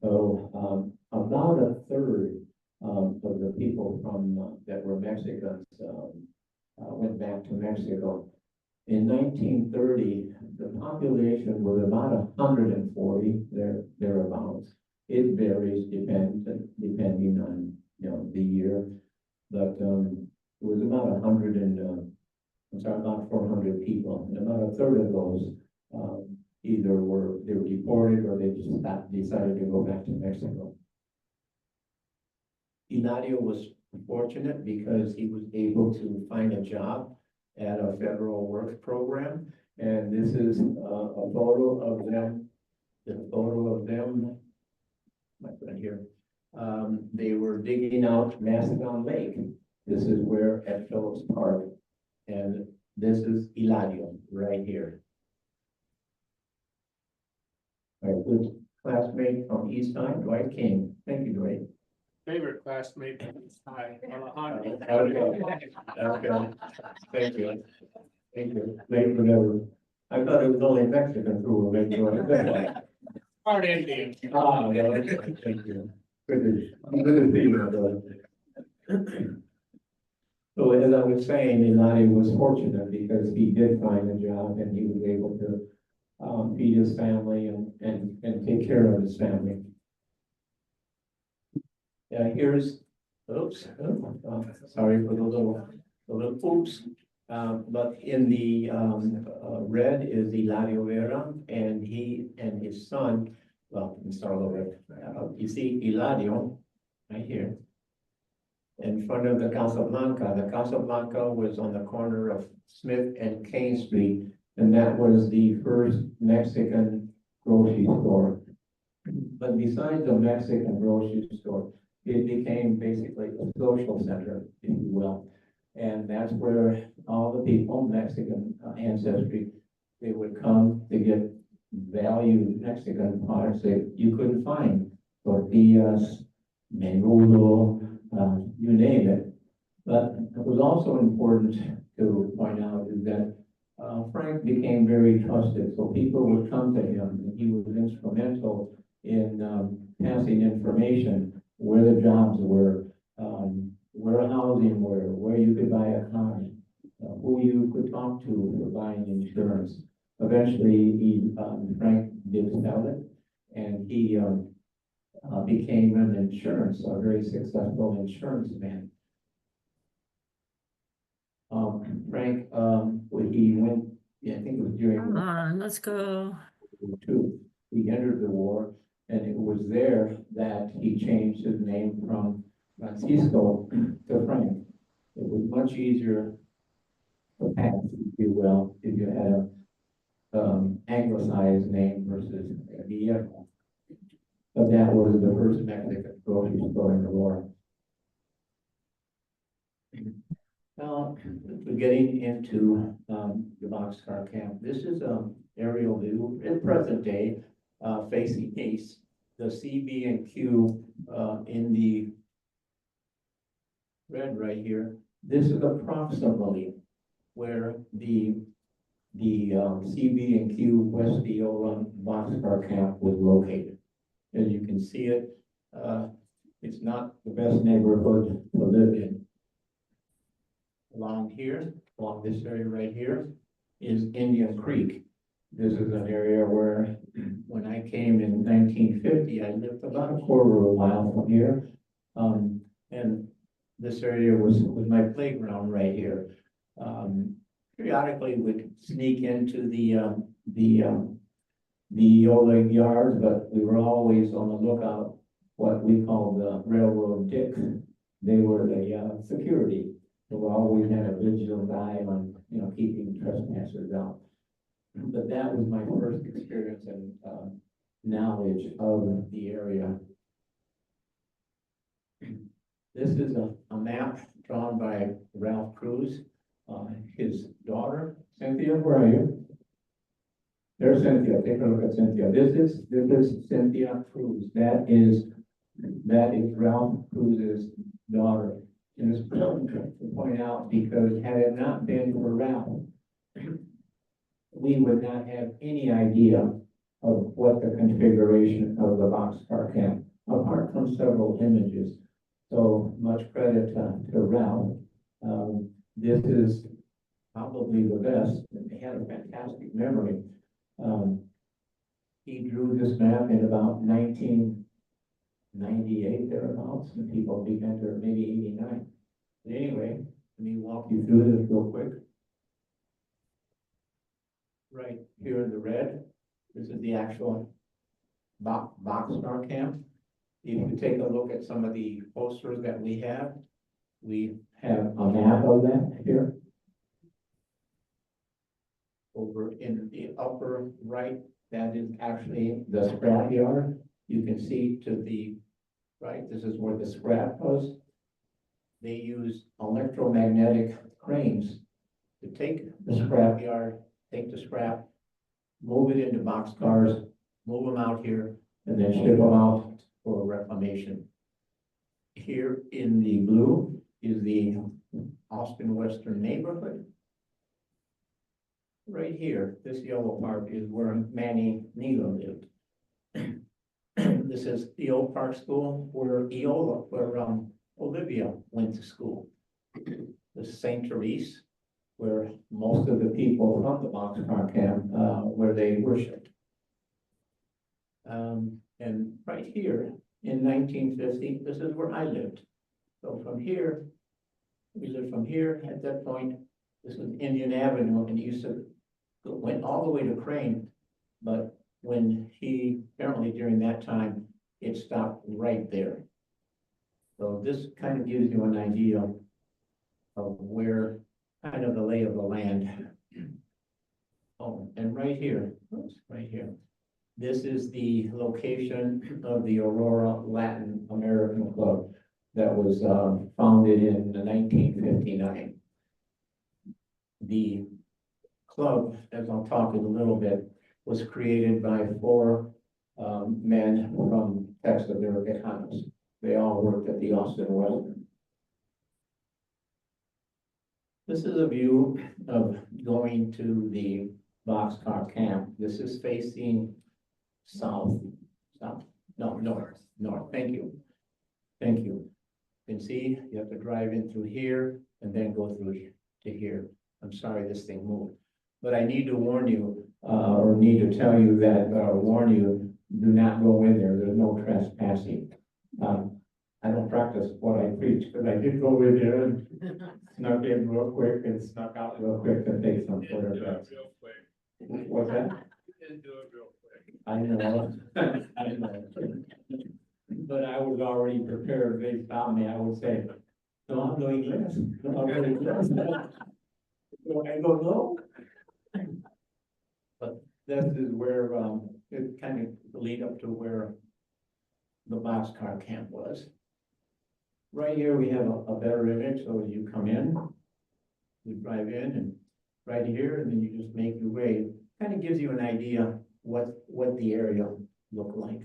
So about a third of the people from that were Mexicans went back to Mexico. In 1930, the population was about 140 thereabouts. It varies depending on the year, but it was about 400 people, and about a third of those either they were deported or they just decided to go back to Mexico. Hilario was fortunate because he was able to find a job at a federal work program, and this is a photo of them. My friend here. They were digging out Macedon Lake. This is where at Phillips Park, and this is Hilario right here. My good classmate from East Side, Dwight King. Thank you, Dwight.
Favorite classmate from East High, Alejandro.
Okay. Thank you. Thank you. Late for never. I thought it was only Mexican who were making it.
Part Indian.
Ah, yeah, thank you. Good to see you. So as I was saying, Eli was fortunate because he did find a job and he was able to feed his family and take care of his family. Here's, oops, sorry for the little oops. But in the red is Hilario Vera, and he and his son, well, let me start over. You see Hilario right here in front of the Casa Blanca. The Casa Blanca was on the corner of Smith and Kane Street, and that was the first Mexican grocery store. But besides the Mexican grocery store, it became basically a social center, if you will. And that's where all the people, Mexican ancestry, they would come to get valued Mexican products that you couldn't find. Tortillas, menudo, you name it. But it was also important to point out is that Frank became very trusted. So people would come to him, and he was instrumental in passing information, where the jobs were, where housing were, where you could buy a car, who you could talk to for buying insurance. Eventually, Frank did sell it, and he became a very successful insurance man. Frank, when he went, I think it was during
Come on, let's go.
World War II, he entered the war, and it was there that he changed his name from Francisco to Frank. It was much easier to pass, if you will, if you had a anglicized name versus Guillermo. But that was the first Mexican grocery store in Aurora. Now, we're getting into the Boxcar Camp. This is an aerial view in present day facing east. The CB and Q, in the red right here, this is approximately where the CB and Q West Eola Boxcar Camp was located. As you can see it, it's not the best neighborhood to live in. Along here, along this area right here, is Indian Creek. This is an area where, when I came in 1950, I lived about a quarter of a mile from here. And this area was my playground right here. Periodically would sneak into the Eola yard, but we were always on the lookout, what we call the railroad dick. They were the security. So we always had a vigilant eye on, keeping trespassers out. But that was my first experience and knowledge of the area. This is a map drawn by Ralph Cruz. His daughter, Cynthia, where are you? There's Cynthia. Take a look at Cynthia. This is Cynthia Cruz. That is Ralph Cruz's daughter. And it's important to point out, because had it not been for Ralph, we would not have any idea of what the configuration of the boxcar camp, apart from several images. So much credit to Ralph. This is probably the best. They had a fantastic memory. He drew this map in about 1998 thereabouts, and people began to, maybe 89. But anyway, let me walk you through this real quick. Right here in the red, this is the actual boxcar camp. If you take a look at some of the posters that we have a map of that here. Over in the upper right, that is actually the scrap yard. You can see to the right, this is where the scrap was. They use electromagnetic cranes to take the scrap yard, take the scrap, move it into boxcars, move them out here, and then ship them out for reclamation. Here in the blue is the Austin Western neighborhood. Right here, this yellow part is where Manny Neela lived. This is the old park school where Olivia went to school. This is St. Therese, where most of the people from the boxcar camp, where they worshiped. And right here in 1950, this is where I lived. So from here, we lived from here at that point. This was Indian Avenue, and went all the way to Crane, but when apparently during that time, it stopped right there. So this kind of gives you an idea of where, kind of the lay of the land. Oh, and right here, this is the location of the Aurora Latin American Club that was founded in 1959. The club, as I'll talk in a little bit, was created by 4 men from Texas. They were Tejanos. They all worked at the Austin Western. This is a view of going to the boxcar camp. This is facing north. Thank you. You can see you have to drive in through here and then go through to here. I'm sorry this thing moved. But I need to warn you, or need to tell you that, warn you, do not go in there. There's no trespassing. I don't practice what I preach, but I did go in there and snuck in real quick and snuck out real quick to take some photographs. What's that? I know. I know. But I was already prepared. If they stopped me, I would say, no, I'm doing this. No, I'm doing this. So I go, no. But this is where it kind of lead up to where the boxcar camp was. Right here we have a better image. So as you come in, you drive in, and right here, and then you just make your way. Kind of gives you an idea what the area look like.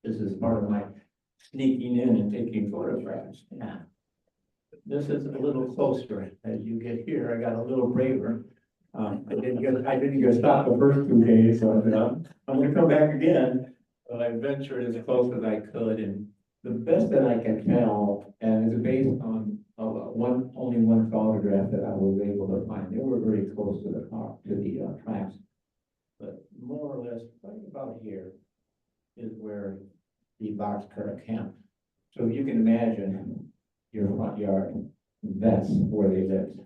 This is part of my sneaking in and taking photographs, yeah. This is a little closer. As you get here, I got a little braver. I didn't get stopped the first 2 days, so I said, I'm gonna come back again. But I ventured as close as I could, and the best that I can tell, and it's based on only one photograph that I was able to find. They were very close to the car, to the tracks. But more or less, right about here is where the Boxcar Camp. So you can imagine your front yard, that's where they lived.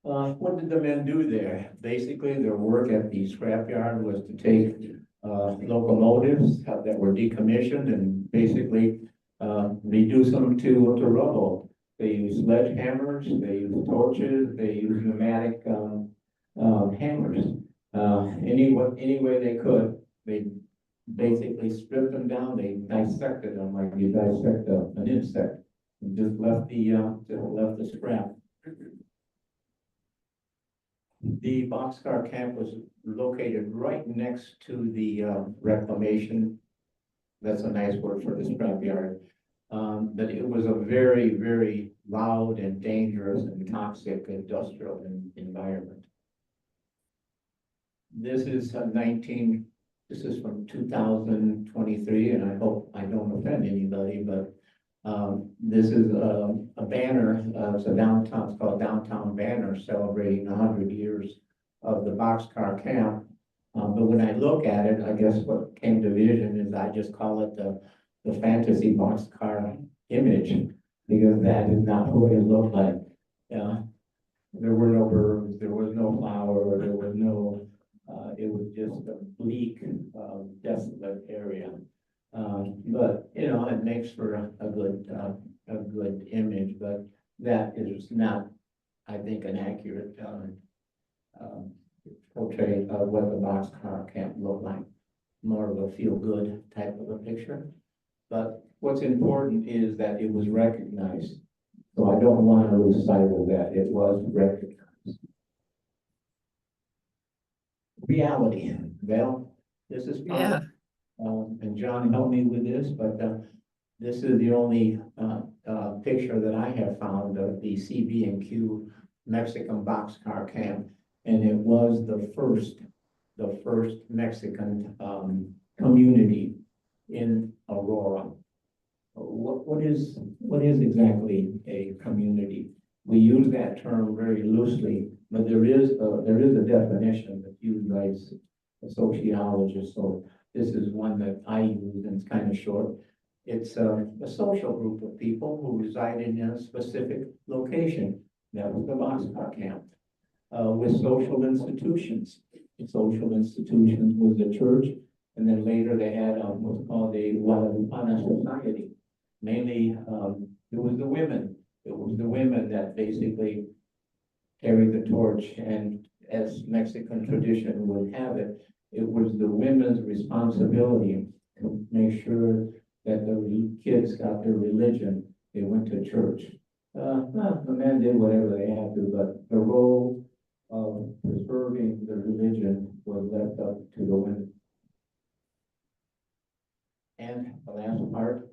What did the men do there? Basically, their work at the scrapyard was to take locomotives that were decommissioned and basically reduce them to rubble. They used sledgehammers, they used torches, they used pneumatic hammers. Any way they could, they basically stripped them down, they dissected them like you dissect an insect, and just left the scrap. The Boxcar Camp was located right next to the reclamation. That's a nice word for the scrapyard. But it was a very, very loud and dangerous and toxic industrial environment. This is this is from 2023, and I hope I don't offend anybody, but this is a banner, it's called Downtown Banner, celebrating 100 years of the Boxcar Camp. But when I look at it, I guess what came to vision is I just call it the fantasy boxcar image, because that is not what it looked like. There were no birds, there was no flower, there was no, it was just a bleak, desolate area. But you know, it makes for a good image, but that is not, I think, an accurate portray of what the Boxcar Camp looked like. More of a feel-good type of a picture. But what's important is that it was recognized. So I don't want to lose sight of that. It was recognized. Reality. Well, this is fun. And John helped me with this, but this is the only picture that I have found of the CB&Q Mexican Boxcar Camp, and it was the first Mexican community in Aurora. What is exactly a community? We use that term very loosely, but there is a definition that's used by a sociologist. So this is one that I use, and it's kind of short. It's a social group of people who reside in a specific location. That was the Boxcar Camp. With social institutions. The social institutions was the church, and then later they had what's called a Guadalupana society. Mainly, it was the women. It was the women that basically carried the torch, and as Mexican tradition would have it, it was the women's responsibility to make sure that the kids got their religion. They went to church. The men did whatever they had to, but the role of preserving the religion was left up to the women. And the last part,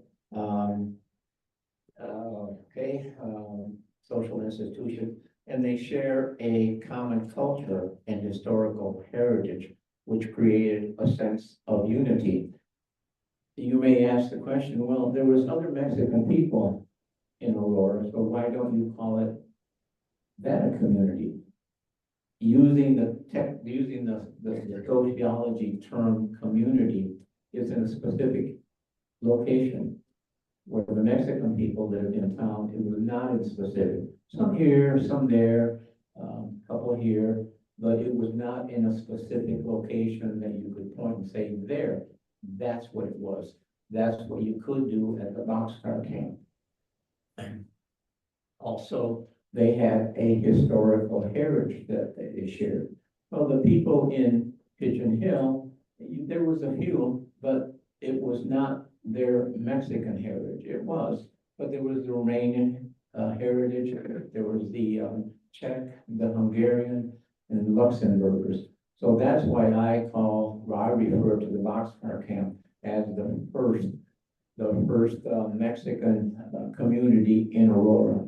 social institution, and they share a common culture and historical heritage, which created a sense of unity. You may ask the question, well, there was other Mexican people in Aurora, so why don't you call it that a community? Using the sociology term community is in a specific location where the Mexican people lived in town. It was not in specific. Some here, some there, couple here, but it was not in a specific location that you could point and say there. That's what it was. That's what you could do at the Boxcar Camp. Also, they had a historical heritage that they shared. Well, the people in Pigeon Hill, there was a few, but it was not their Mexican heritage. It was, but there was the Romanian heritage. There was the Czech, the Hungarian, and the Luxembourgers. So that's why I refer to the Boxcar Camp as the first Mexican community in Aurora.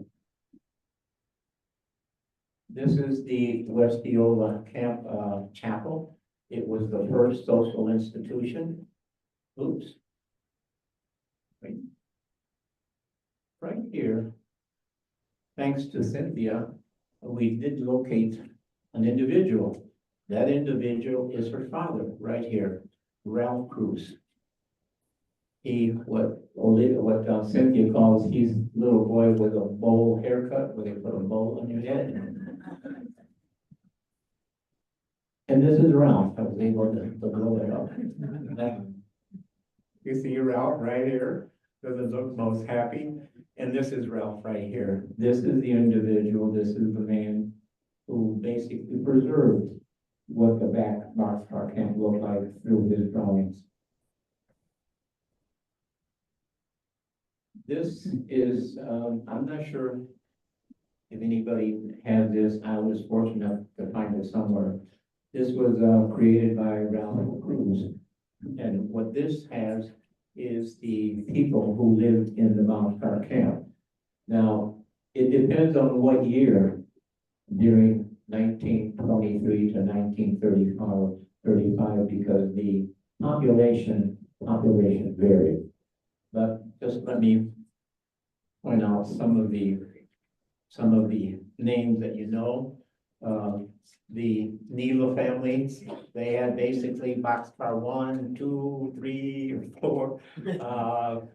This is the West Eola Camp Chapel. It was the first social institution. Oops. Right here, thanks to Cynthia, we did locate an individual. That individual is her father, right here, Ralph Cruz. What Cynthia calls, he's little boy with a bowl haircut, where they put a bowl on your head. And this is Ralph. I was able to blow it up. You see Ralph right here, doesn't look most happy. And this is Ralph right here. This is the individual, this is the man who basically preserved what the Boxcar Camp looked like through his drawings. This is, I'm not sure if anybody has this. I was fortunate to find it somewhere. This was created by Ralph Cruz. And what this has is the people who lived in the Boxcar Camp. Now, it depends on what year during 1923 to 1935, because the population varied. But just let me point out some of the names that you know. The Neela family, they had basically Boxcar 1, 2, 3, or 4.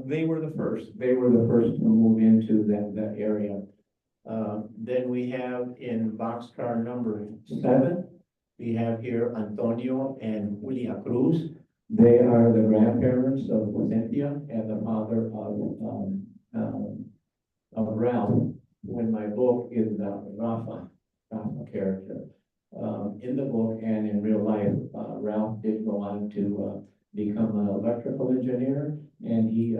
They were the first. They were the first to move into that area. Then we have in Boxcar number 7, we have here Antonio and Julia Cruz. They are the grandparents of Cynthia and the father of Ralph, who in my book is Rafa character. In the book and in real life, Ralph did go on to become an electrical engineer, and he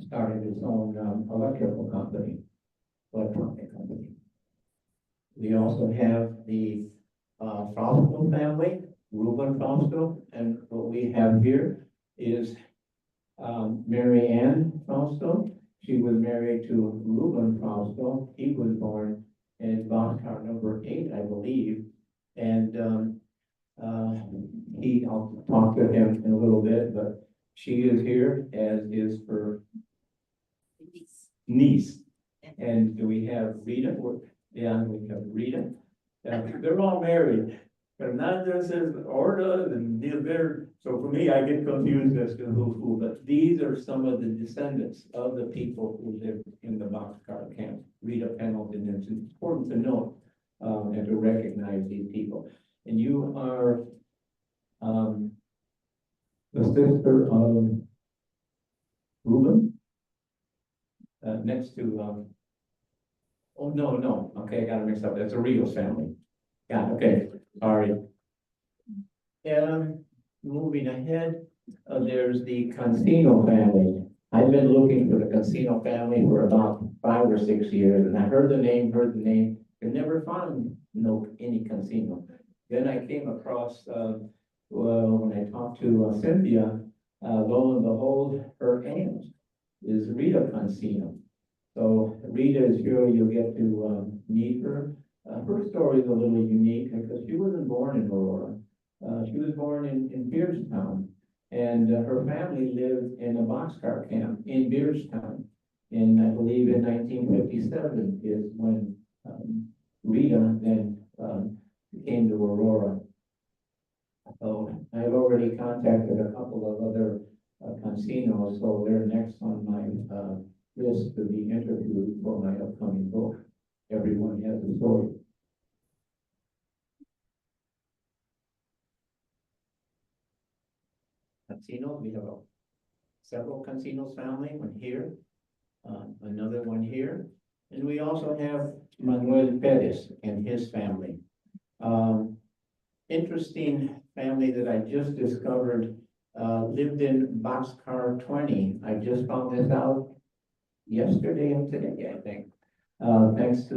started his own electrical company, electronic company. We also have the Fausto family, Reuben Fausto, and what we have here is Mary Ann Fausto. She was married to Reuben Fausto. He was born in Boxcar number 8, I believe, and I'll talk to him in a little bit, but she is here, as is her niece. And do we have Rita? Yeah, we have Rita. They're all married. Fernandez is Orta, and they're, so for me, I get confused as to who's who, but these are some of the descendants of the people who lived in the Boxcar Camp. Rita Pendleton, and it's important to note and to recognize these people. And you are the sister of Reuben, next to, oh, no, okay, I got it mixed up. That's a Rios family. Yeah, okay, sorry. Moving ahead, there's the Cancino family. I've been looking for the Cancino family for about 5 or 6 years, and I heard the name, and never found any Cancino. Then I came across, when I talked to Cynthia, lo and behold, her aunt is Rita Cancino. So Rita is here, you'll get to meet her. Her story is a little unique because she wasn't born in Aurora. She was born in Beardstown, and her family lived in a boxcar camp in Beardstown. And I believe in 1957 is when Rita then came to Aurora. So I've already contacted a couple of other Cancinos, so they're next on my list to be interviewed for my upcoming book. Everyone has a story. Cancino, we have several Cancinos family, one here, another one here, and we also have Manuel Perez and his family. Interesting family that I just discovered, lived in Boxcar 20. I just found this out yesterday and today, I think. Thanks to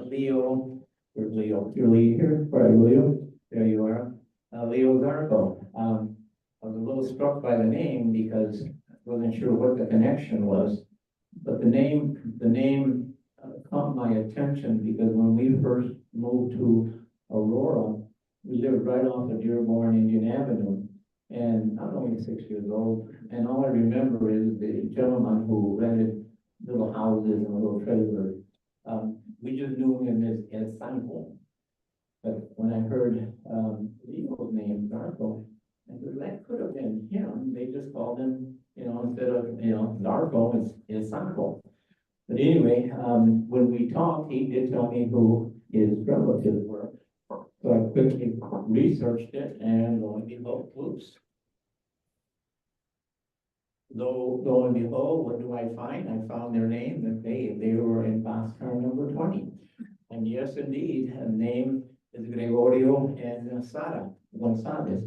Leo, you're Leo here, where are you, Leo? There you are. Leo Zarco. I was a little struck by the name because I wasn't sure what the connection was. But the name caught my attention because when we first moved to Aurora, we lived right off of Dearborn Indian Avenue. And I'm only 6 years old, and all I remember is the gentleman who rented little houses and little trailers. We just knew him as Sanko. But when I heard Leo's name, Zarco, I said, that could have been him. They just called him, instead of, Zarco, it's Sanko. But anyway, when we talked, he did tell me who his relatives were. So I quickly researched it, and lo and behold, whoops. Lo and behold, what do I find? I found their name, that they were in boxcar number 20. And yes, indeed, her name is Gregorio and Sara Gonzalez.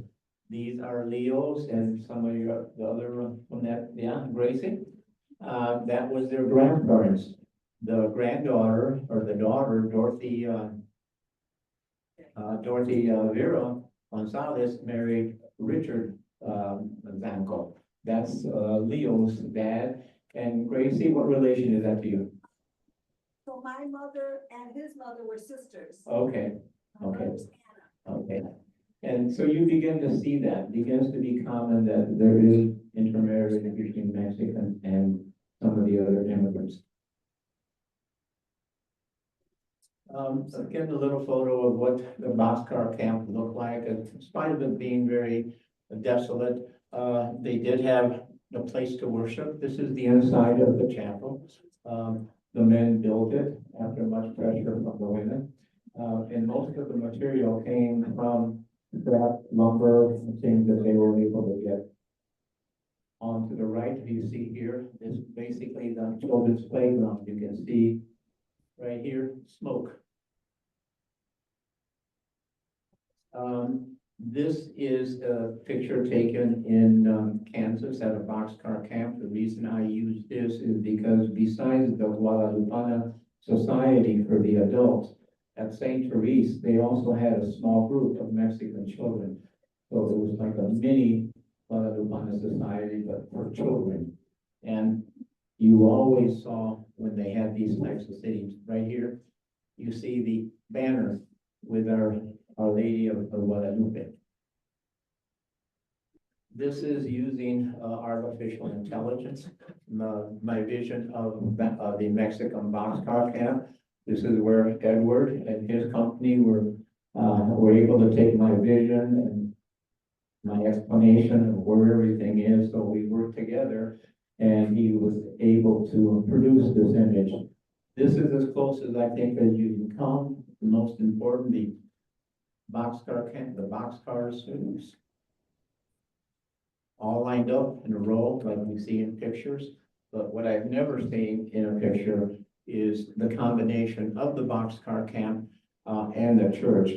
These are Leo's and some of the other from that, yeah, Gracie. That was their grandparents. The granddaughter, or the daughter, Dorothy Vera Gonzalez married Richard Zanko. That's Leo's dad. And Gracie, what relation is that to you?
So my mother and his mother were sisters.
Okay,
My
okay.
mother's Anna.
okay. And so you begin to see that, begins to be common that there is intermarriage between Mexicans and some of the other immigrants. Again, a little photo of what the boxcar camp looked like. In spite of it being very desolate, they did have a place to worship. This is the inside of the chapel. The men built it after much pressure from the women. And most of the material came from scrap lumber and things that they were able to get. On to the right, you see here, is basically the children's playground. You can see right here, smoke. This is a picture taken in Kansas at a boxcar camp. The reason I use this is because besides the Guadalupana Society for the adults, at St. Therese, they also had a small group of Mexican children. So it was like a mini Guadalupana Society, but for children. And you always saw when they had these types of sittings, right here, you see the banner with Our Lady of Guadalupe. This is using artificial intelligence. My vision of the Mexican boxcar camp. This is where Edward and his company were able to take my vision and my explanation of where everything is. So we worked together, and he was able to produce this image. This is as close as I think as you can come. The most important, the boxcar camp, the boxcar students, all lined up in a row like we see in pictures. But what I've never seen in a picture is the combination of the boxcar camp and the church.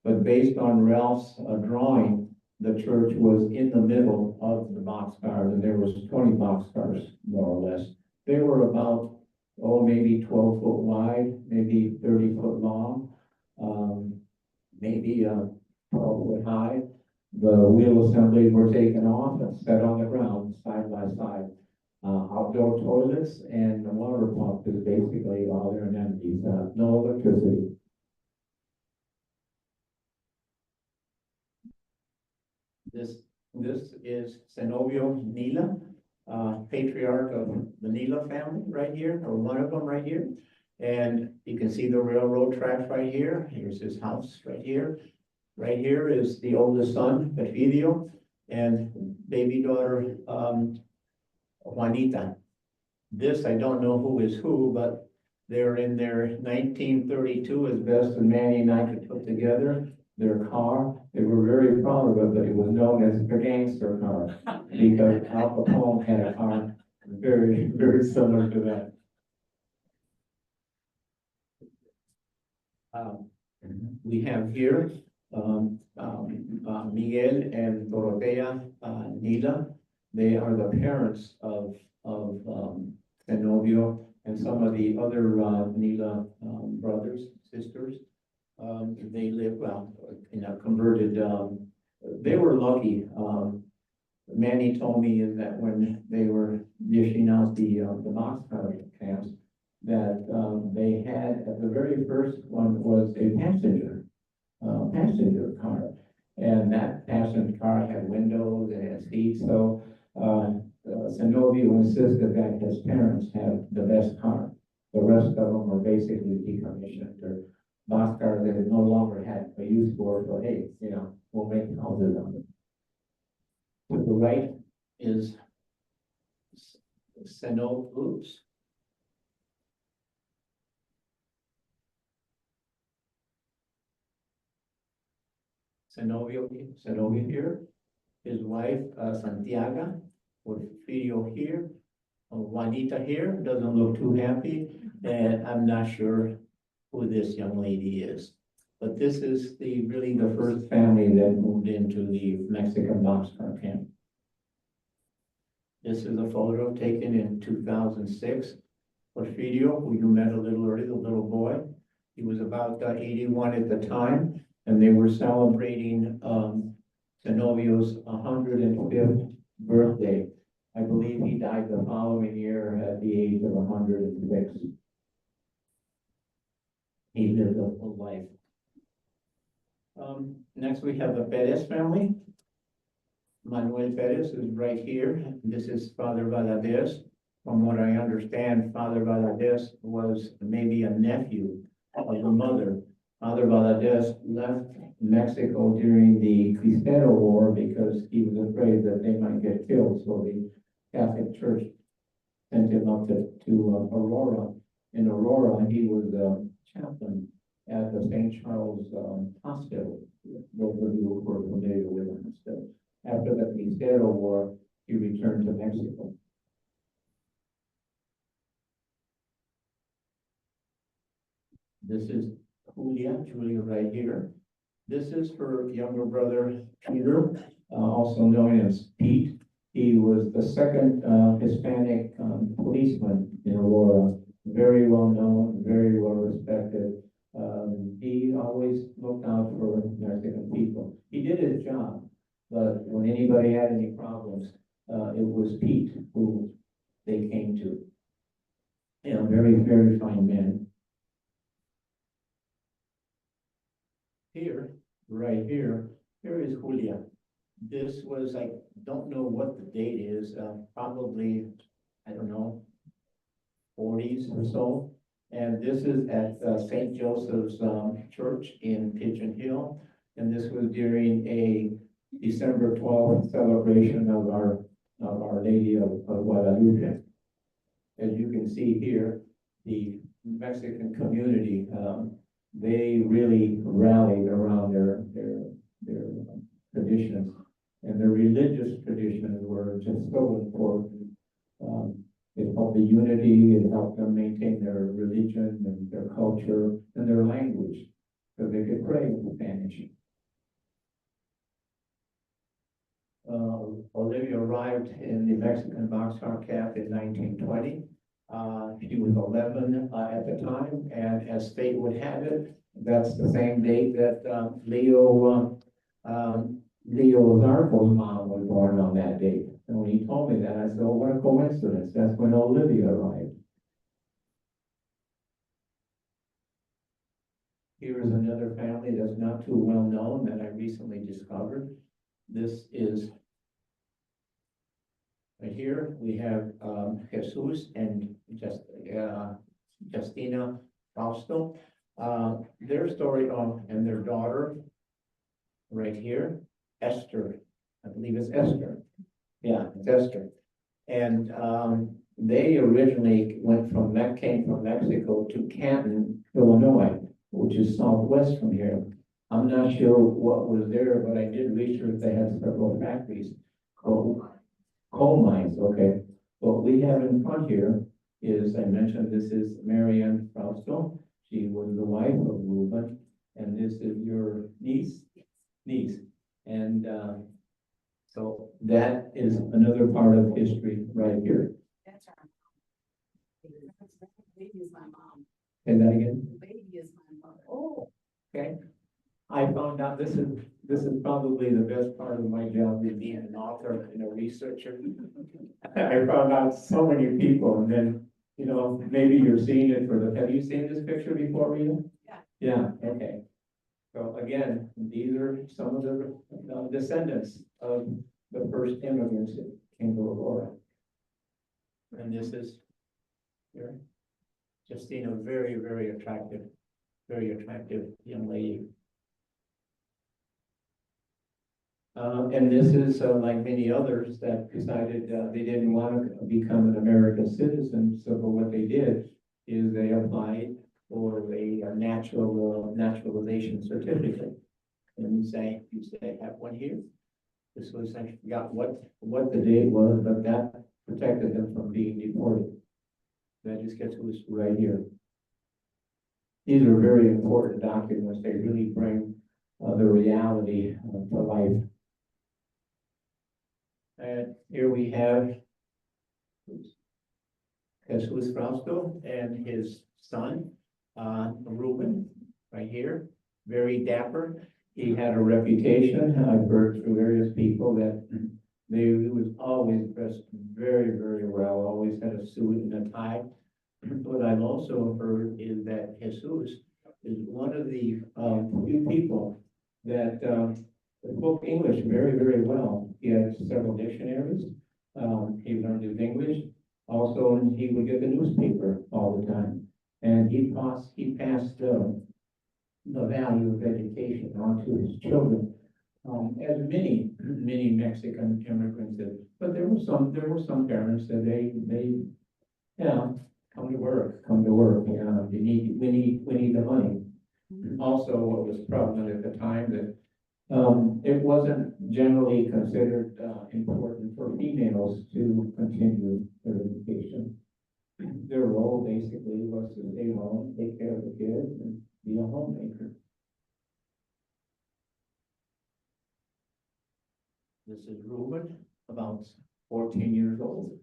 But based on Ralph's drawing, the church was in the middle of the boxcars, and there was 20 boxcars, more or less. They were about, maybe 12 foot wide, maybe 30 foot long, maybe 12 foot high. The wheel assemblies were taken off and set on the ground side by side. Outdoor toilets and the water pump is basically all their amenities, no electricity. This is Zenobio Nila, patriarch of the Nila family right here, or one of them right here. And you can see the railroad tracks right here. Here's his house right here. Right here is the oldest son, Perfidio, and baby daughter, Juanita. This, I don't know who is who, but they're in their 1932, as best as Manny and I could put together, their car. They were very proud of it, but it was known as the gangster car, because Al Capone had a car very, very similar to that. We have here Miguel and Dorotea Nila. They are the parents of Zenobio and some of the other Nila brothers, sisters. They lived, well, in a converted, they were lucky. Manny told me is that when they were dishing out the boxcar camps, that, they had, the very first one was a passenger car. And that passenger car had windows, it had seats, so, Zenovio insisted that his parents have the best car. The rest of them were basically decommissioned, or boxcars that no longer had a use for, so hey, you know, we'll make houses on them. To the right is oops. Zenovio here, his wife, Santiago, with Filio here, Juanita here, doesn't look too happy, and I'm not sure who this young lady is. But this is really the first family that moved into the Mexican boxcar camp. This is a photo taken in 2006. Porfirio, who you met a little earlier, the little boy, he was about 81 at the time, and they were celebrating Zenovio's 105th birthday. I believe he died the following year at the age of 106. He lived a full life. Next we have the Perez family. Manuel Perez is right here. This is Father Valadez. From what I understand, Father Valadez was maybe a nephew of the mother. Father Valadez left Mexico during the Cristero War because he was afraid that they might get killed. So the Catholic Church sent him up to Aurora. In Aurora, he was a chaplain at the St. Charles Hospital. Those of you who are familiar with the hospital. After the Cristero War, he returned to Mexico. This is Julia right here. This is her younger brother, Peter, also known as Pete. He was the second Hispanic policeman in Aurora. Very well known, very well respected. He always looked out for Mexican people. He did his job, but when anybody had any problems, it was Pete who they came to. You know, very, very fine man. Here, right here, here is Julia. This was, I don't know what the date is, probably, I don't know, 40s or so. And this is at St. Joseph's Church in Pigeon Hill. And this was during a December 12th celebration of Our Lady of Guadalupe. As you can see here, the Mexican community, they really rallied around their traditions. And their religious traditions were just so important. It helped the unity, it helped them maintain their religion and their culture and their language, so they could pray in Spanish. Olivia arrived in the Mexican Boxcar Camp in 1920. She was 11 at the time, and as fate would have it, that's the same date that Leo Zarco's mom was born on that date. And when he told me that, I said, oh, what a coincidence. That's when Olivia arrived. Here is another family that's not too well known that I recently discovered. This is right here. We have Jesus and Justina Fausto. Their story and their daughter right here, Esther. I believe it's Esther. Yeah, it's Esther. And they originally came from Mexico to Canton, Illinois, which is southwest from here. I'm not sure what was there, but I did research. They had several factories, coal mines. Okay. What we have in front here is, I mentioned, this is Marianne Fausto. She was the wife of Reuben, and this is your niece. And so that is another part of history right here.
That's our mom. Baby is my mom.
Say that again.
Baby is my mother.
Oh, Okay? I found out this is probably the best part of my job, is being an author and a researcher. I found out so many people, and then, you know, maybe you're seeing it have you seen this picture before, Rita?
Yeah.
Yeah, okay. So again, these are some of the descendants of the first immigrants that came to Aurora. And this is here, Justina, very, very attractive young lady. And this is like many others that decided they didn't want to become an American citizen. So what they did is they applied for a naturalization certificate. And you say, have one here. This was, I forgot what the date was, but that protected them from being deported. That just gets us right here. These are very important documents. They really bring the reality to life. And here we have Jesus Frausto and his son, Ruben, right here, very dapper. He had a reputation, I've heard through various people, that he was always dressed very, very well, always had a suit and a tie. What I've also heard is that Jesus is one of the few people that spoke English very, very well. He had several dictionaries. He learned his English. Also, he would get the newspaper all the time. And he passed the value of education on to his children, as many Mexican immigrants did. But there were some parents that they come to work. Yeah, we need the money. Also, what was prevalent at the time that it wasn't generally considered important for females to continue their education. Their role basically was to stay home, take care of the kids, and be a homemaker. This is Ruben, about 14 years old.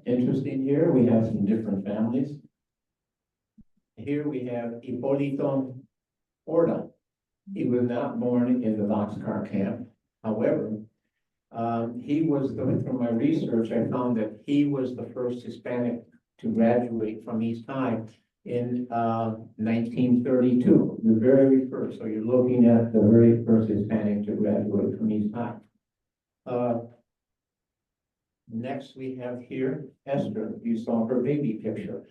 Interesting here, we have some different families. Here we have Hipólito Horta. He was not born in the Boxcar Camp. However, he was, from my research, I found that he was the first Hispanic to graduate from East High in 1932, the very first. So you're looking at the very first Hispanic to graduate from East High. Next we have here Esther. You saw her baby picture.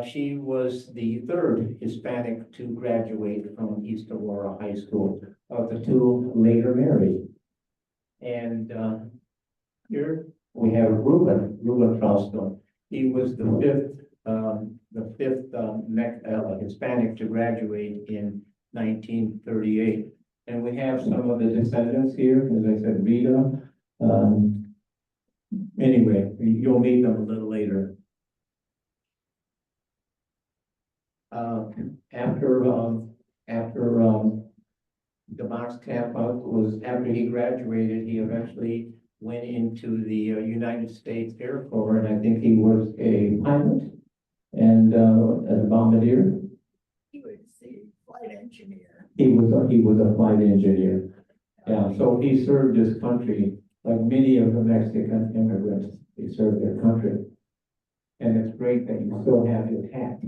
She was the third Hispanic to graduate from East Aurora High School. The two later married. And here we have Ruben Frausto. He was the fifth Hispanic to graduate in 1938. And we have some of the descendants here, as I said, Rita. Anyway, you'll meet them a little later. After the box camp was, after he graduated, he eventually went into the United States Air Force, and I think he was a pilot and as a bombardier.
He was the flight engineer.
He was a flight engineer. Yeah, so he served his country like many of the Mexican immigrants. They served their country, and it's great that you still have his hat.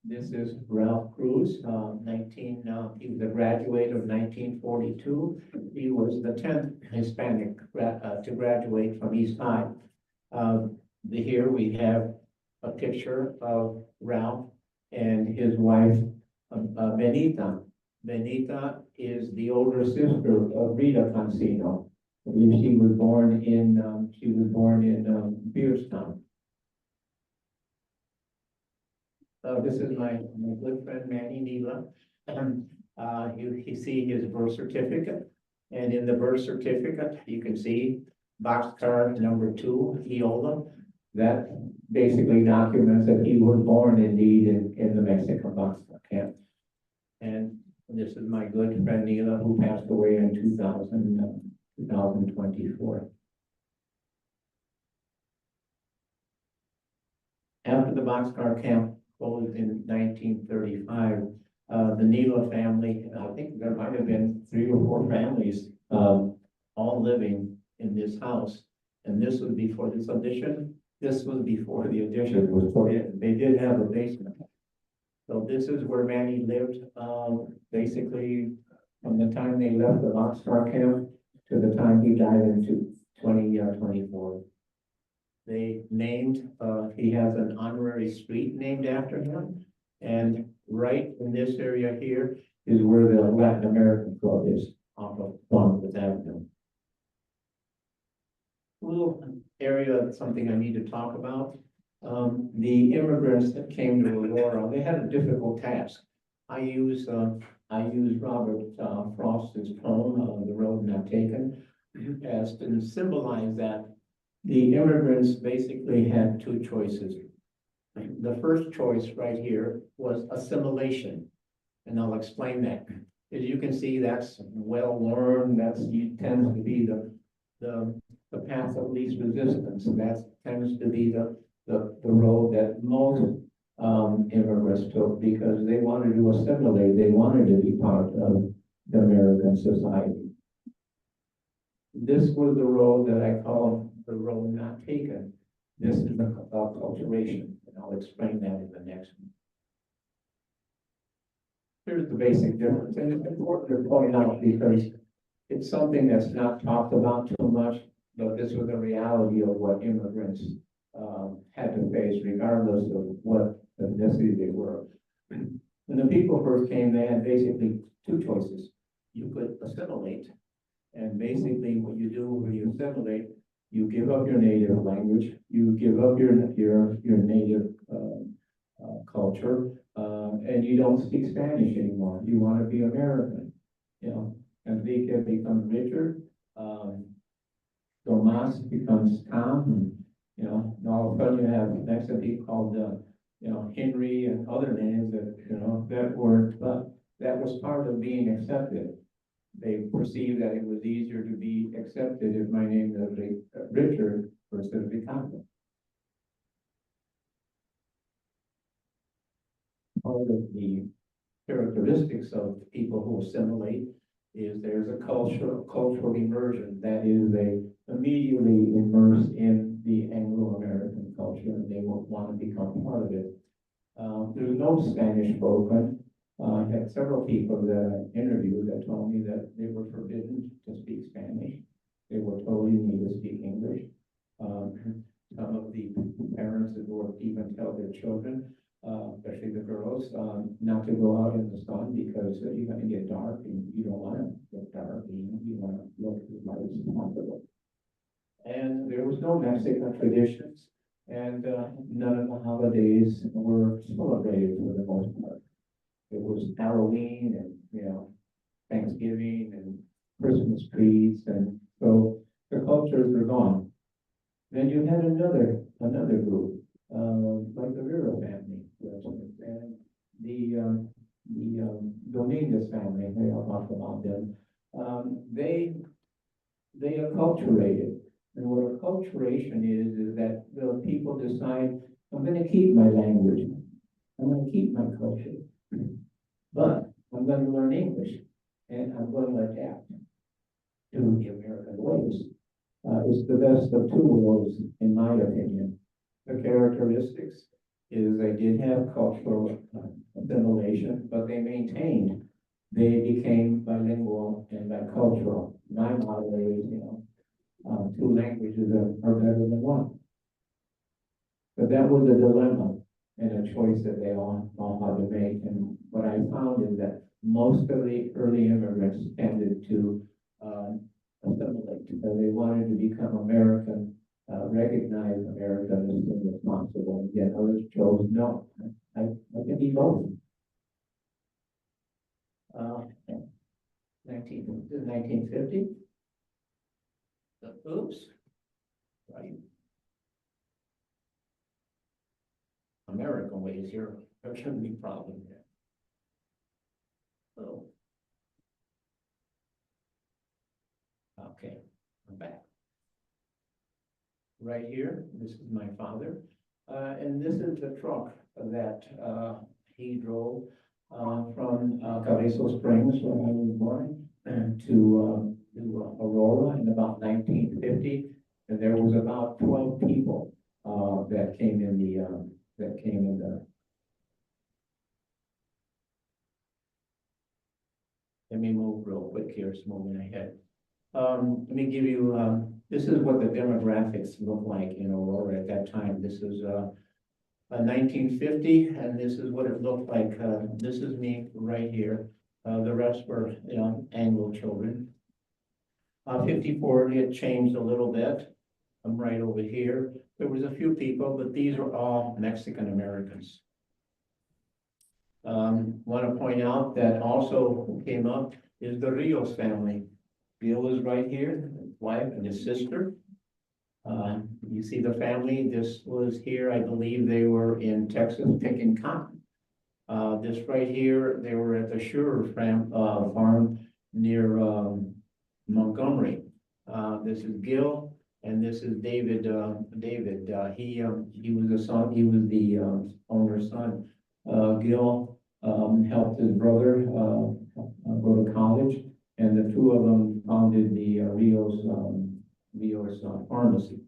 This is Ralph Cruz, he was a graduate of 1942. He was the 10th Hispanic to graduate from East High. Here we have a picture of Ralph and his wife, Benita. Benita is the older sister of Rita Cancino. She was born in Beerstown. This is my good friend Manny Nila. You see his birth certificate, and in the birth certificate you can see boxcar number 2, Eola. That basically documents that he was born indeed in the Mexican boxcar camp. And this is my good friend Nila, who passed away in 2024. After the Boxcar Camp closed in 1935, the Neela family, and I think there might have been 3 or 4 families, all living in this house. And this was before this addition. This was before the addition was put in. They did have a basement. So this is where Manny lived, basically from the time they left the Boxcar Camp to the time he died in 2024. They named, he has an honorary street named after him. And right in this area here is where the Latin American Club is, off of Columbus Avenue. A little area, something I need to talk about. The immigrants that came to Aurora, they had a difficult task. I use Robert Frost's poem, The Road Not Taken, as to symbolize that the immigrants basically had 2 choices. The first choice right here was assimilation, and I'll explain that. As you can see, that's well worn, tends to be the path of least resistance, and that tends to be the road that most immigrants took because they wanted to assimilate, they wanted to be part of the American society. This was the road that I call the road not taken. This is the acculturation, and I'll explain that in the next one. Here's the basic difference, and it's important to point out because it's something that's not talked about too much, but this was a reality of what immigrants had to face regardless of what ethnicity they were. When the people first came, they had basically 2 choices. You could assimilate, and basically what you do when you assimilate, you give up your native language, you give up your native culture, and you don't speak Spanish anymore. You want to be American, you know. Enrique becomes Richard, Tomas becomes Tom, and, you know, and all of a sudden you have next to be called, Henry and other names that, that weren't, but that was part of being accepted. They perceived that it was easier to be accepted if my name was Richard versus Ricardo. Part of the characteristics of people who assimilate is there's a cultural immersion. That is, they immediately immerse in the Anglo-American culture and they won't want to become part of it. There's no Spanish spoken. I had several people that I interviewed that told me that they were forbidden to speak Spanish. They were told you need to speak English. Some of the parents would even tell their children, especially the girls, not to go out in the sun because you're going to get dark and you don't want to get dark. You want to look as light as possible. And there was no Mexican traditions, and none of the holidays were celebrated for the most part. It was Halloween and, Thanksgiving and Christmas trees, and so the cultures were gone. Then you had another group, like the Vera family, and the Dominguez family. I'll talk about them. They acculturated, and what acculturation is that the people decide, I'm going to keep my language, I'm going to keep my culture, but I'm going to learn English, and I'm going to adapt to the American ways. It's the best of 2 worlds, in my opinion. The characteristics is they did have cultural assimilation, but they maintained. They became bilingual and bicultural. My model is, 2 languages are better than 1. But that was a dilemma and a choice that they all had to make. And what I found is that most of the early immigrants tended to assimilate. They wanted to become American, recognize American as being responsible. And yet others chose no. I can be both. 1950. Oops. Right. American ways here, there shouldn't be problem there. So. Okay, I'm back. Right here, this is my father. And this is the truck that, he drove, from, Cabezos Springs, where I was born, to Aurora in about 1950. And there was about 12 people, that came in the. Let me move real quick here, it's moving ahead. Let me give you, this is what the demographics look like in Aurora at that time. This is, 1950, and this is what it looked like. This is me right here. The rest were, Anglo children. 54, it changed a little bit. I'm right over here. There was a few people, but these are all Mexican Americans. Want to point out that also came up is the Rios family. Bill is right here, his wife and his sister. You see the family, this was here, I believe they were in Texas picking cotton. This right here, they were at the Schurer farm near Montgomery. This is Gil, and this is David. He was the son, he was the owner's son. Gil helped his brother go to college, and the two of them founded the Rios pharmacy.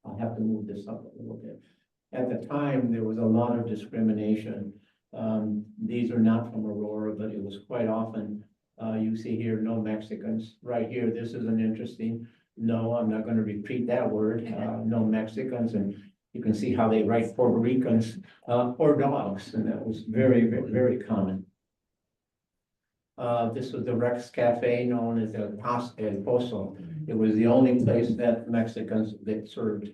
I'll have to move this up a little bit. At the time, there was a lot of discrimination. These are not from Aurora, but it was quite often. You see here, no Mexicans. Right here, this is an interesting, no, I'm not going to repeat that word, no Mexicans. And you can see how they write Puerto Ricans or dogs, and that was very, very, very common. This was the Rex Cafe, known as El Pozo. It was the only place that Mexicans that served.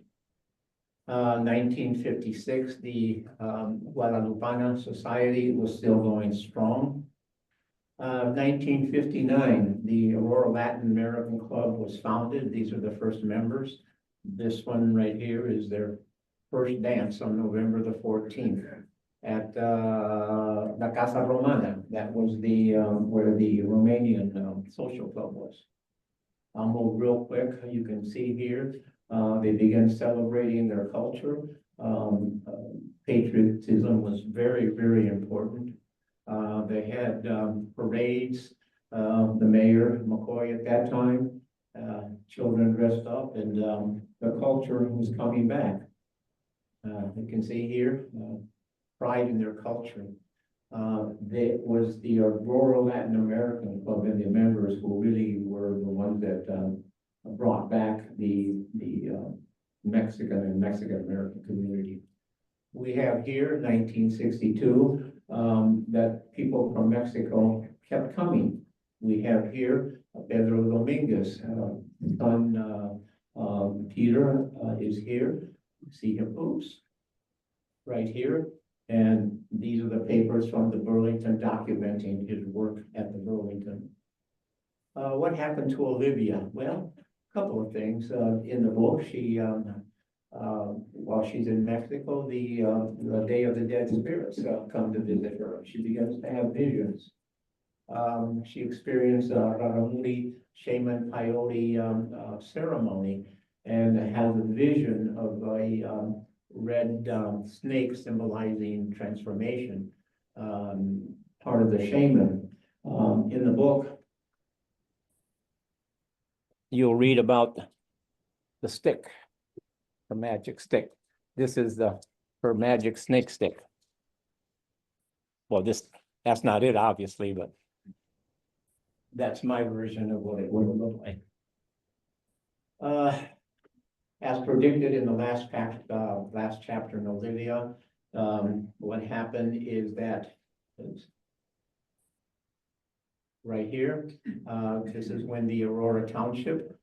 1956, the Guadalupana Society was still going strong. 1959, the Aurora Latin American Club was founded. These are the first members. This one right here is their first dance on November the 14th at La Casa Romana. That was the where the Romanian social club was. I'll move real quick. You can see here, they began celebrating their culture. Patriotism was very, very important. They had parades. The mayor, McCoy at that time, children dressed up, and the culture was coming back. You can see here, pride in their culture. There was the Aurora Latin American Club, and the members who really were the ones that brought back the Mexican and Mexican American community. We have here 1962 that people from Mexico kept coming. We have here Pedro Dominguez, son Peter is here. See him, oops, right here. And these are the papers from the Burlington documenting his work at the Burlington. What happened to Olivia? Well, a couple of things. In the book, she, while she's in Mexico, the Day of the Dead Spirits come to visit her. She begins to have visions. She experienced Raramuri Shaman Peyote ceremony and has a vision of a red snake symbolizing transformation, part of the shaman. In the book, you'll read about the stick, her magic stick. This is her magic snake stick. Well, that's not it, obviously, but that's my version of what it would look like. As predicted in the last chapter in Olivia, what happened is that, oops, right here, this is when the Aurora Township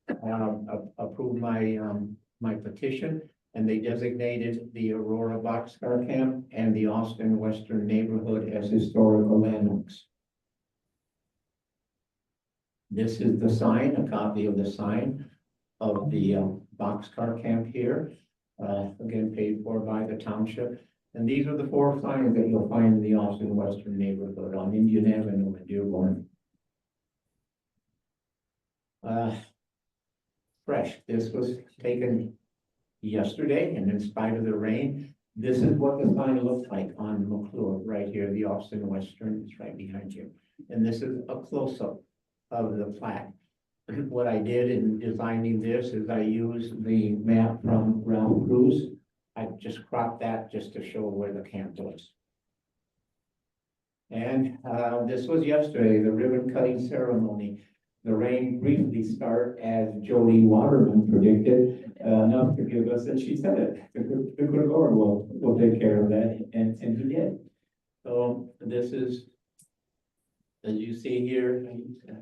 approved my petition, and they designated the Eola Boxcar Camp and the Austin Western neighborhood as historical landmarks. This is the sign, a copy of the sign of the Boxcar Camp here, again paid for by the township. And these are the 4 signs that you'll find in the Austin Western neighborhood on Indian Avenue in Dearborn. Fresh, this was taken yesterday, and in spite of the rain, This is what the sign looks like on McClure, right here, the Austin Western is right behind you. And this is a close-up of the plaque. What I did in designing this is I used the map from Ralph Cruz. I just cropped that just to show where the camp was. And this was yesterday, the ribbon cutting ceremony. The rain briefly started as Jody Waterman predicted, enough to give us, and she said it, the good Lord will take care of that, and he did. So this is, as you see here,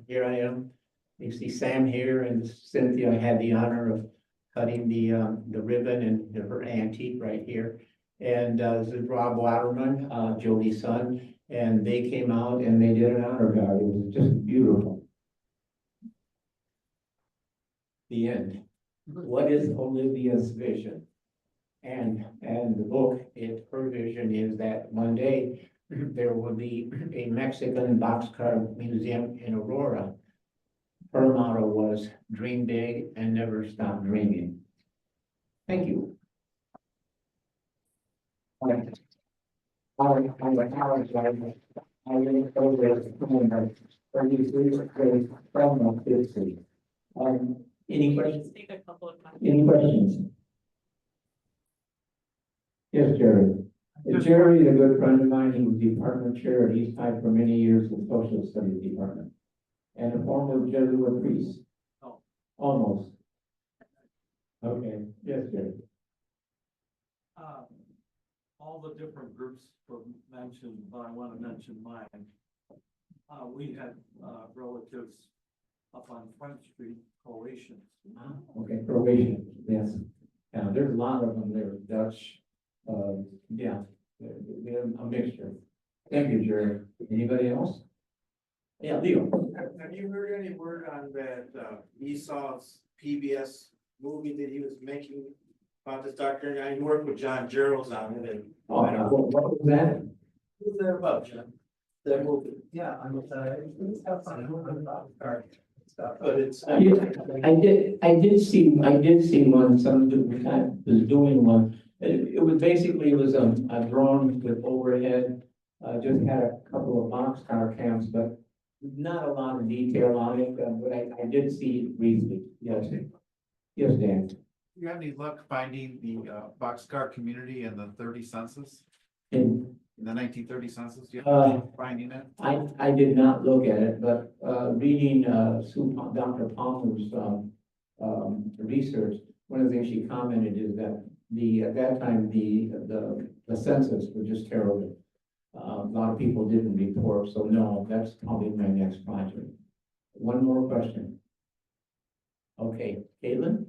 here I am. You see Sam here and Cynthia. I had the honor of cutting the ribbon and her auntie right here. And this is Rob Waterman, Jody's son, and they came out and they did an honor guard. It was just beautiful. The end. What is Olivia's vision? And the book, her vision is that one day there will be a Mexican boxcar museum in Aurora. Her motto was dream big and never stop dreaming. Thank you. Any questions?
Take a couple of minutes.
Any questions? Yes, Jerry. Jerry is a good friend of mine. He was department chair at East High for many years in social studies department. And a former Jesuit priest.
Oh.
Almost. Okay, yes, Jerry.
All the different groups were mentioned, but I want to mention mine. We had relatives up on Front Street, Croatians.
Okay, Croatian, yes. Yeah, there's a lot of them there, Dutch, yeah, they're a mixture. Thank you, Jerry. Anybody else? Yeah, Leo.
Have you heard any word on that, Esau's PBS movie that he was making about this doctor? I worked with John Gerald's on it, and
Oh, what was that?
who's that about, John? That movie.
Yeah, I'm
But it's.
I did see one, some guy was doing one. It was basically, it was a drone with overhead, just had a couple of boxcar camps, but not a lot of detail on it, but I did see it briefly, yes. Yes, Dan.
You have any luck finding the boxcar community in the 30 census,
And
in the 1930 census? Do you have any finding it?
I did not look at it, but reading Dr. Palmer's research, one of the things she commented is that at that time the census was just terrible. A lot of people didn't report, so no, that's probably my next project. One more question. Okay, Caitlin?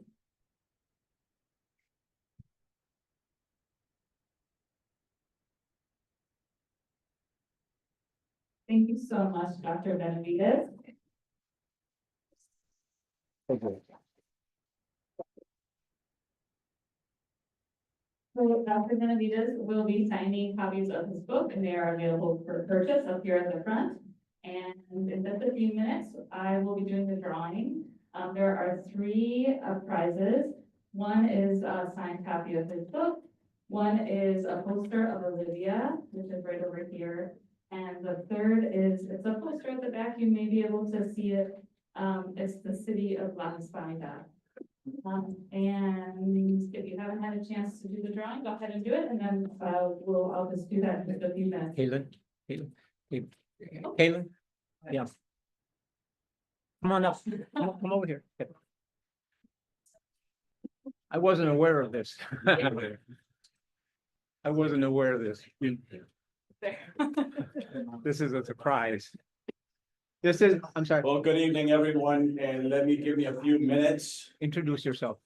Thank you so much, Dr. Benavides. So Dr. Benavides will be signing copies of his book, and they are available for purchase up here at the front. And in just a few minutes, I will be doing the drawing. There are three prizes. One is a signed copy of his book. One is a poster of Olivia, which is right over here. And the third is, it's a poster at the back, you may be able to see it. It's the city of Hispanidad. And if you haven't had a chance to do the drawing, go ahead and do it, and then I'll just do that in just a few minutes.
Caitlin? Yeah. Come on up, come over here. I wasn't aware of this. I wasn't aware of this. This is a surprise. I'm sorry,
Well, good evening, everyone, and let me give me a few minutes.
introduce yourself.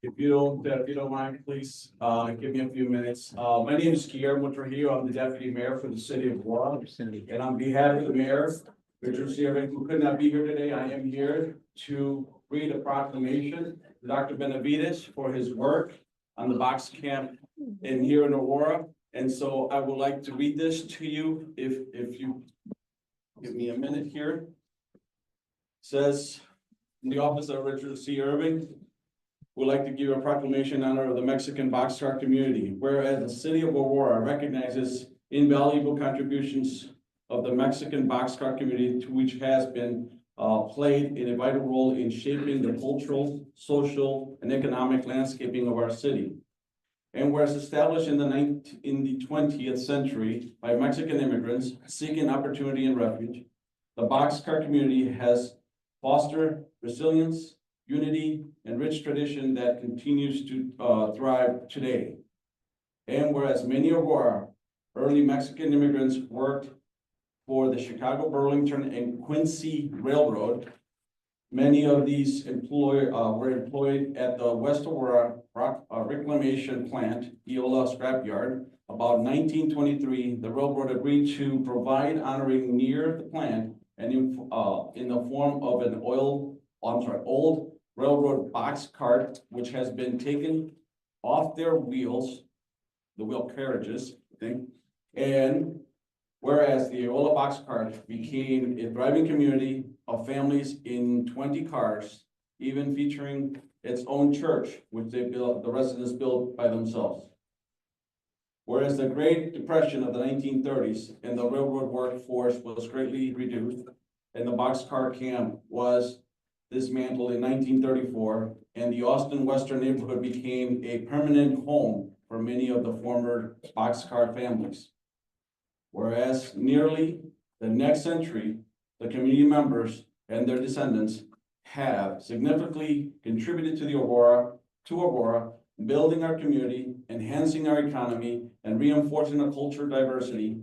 If you don't mind, please, give me a few minutes. My name is Guillermo Trujillo. I'm the deputy mayor for the city of Aurora.
Cindy.
And on behalf of the mayor, Richard Searing, who could not be here today, I am here to read a proclamation to Dr. Benavides for his work on the box camp here in Aurora. And so I would like to read this to you if you give me a minute here. It says, in the office of Richard C. Irving, would like to give a proclamation in honor of the Mexican boxcar community. Whereas the city of Aurora recognizes invaluable contributions of the Mexican boxcar community, to which has been played in a vital role in shaping the cultural, social, and economic landscaping of our city. And whereas established in the 20th century by Mexican immigrants seeking opportunity and refuge, the boxcar community has fostered resilience, unity, and rich tradition that continues to thrive today. And whereas many of our early Mexican immigrants worked for the Chicago, Burlington, and Quincy Railroad, many of these were employed at the West Aurora Reclamation Plant, Eola Scrapyard. About 1923, the railroad agreed to provide honoring near the plant and in the form of an old railroad box cart, which has been taken off their wheels, the wheel carriages, I think. And whereas the Eola Boxcar became a thriving community of families in 20 cars, even featuring its own church, which the residents built by themselves. Whereas the Great Depression of the 1930s and the railroad workforce was greatly reduced, and the Boxcar Camp was dismantled in 1934, and the Austin Western neighborhood became a permanent home for many of the former boxcar families. Whereas nearly the next century, the community members and their descendants have significantly contributed to Aurora, building our community, enhancing our economy, and reinforcing a culture diversity.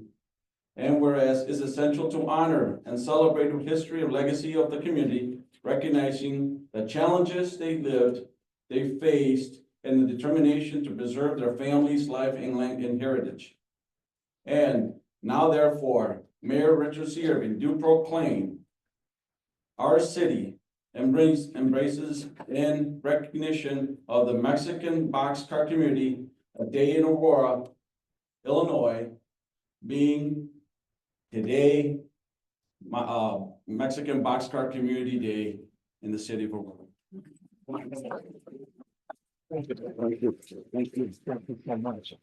And whereas it's essential to honor and celebrate the history and legacy of the community, recognizing the challenges they faced, and the determination to preserve their family's life and heritage. And now therefore, Mayor Richard C. Irvin do proclaim our city embraces in recognition of the Mexican boxcar community, a day in Aurora, Illinois, being today, Mexican Boxcar Community Day in the city of Aurora.
Thank you so much.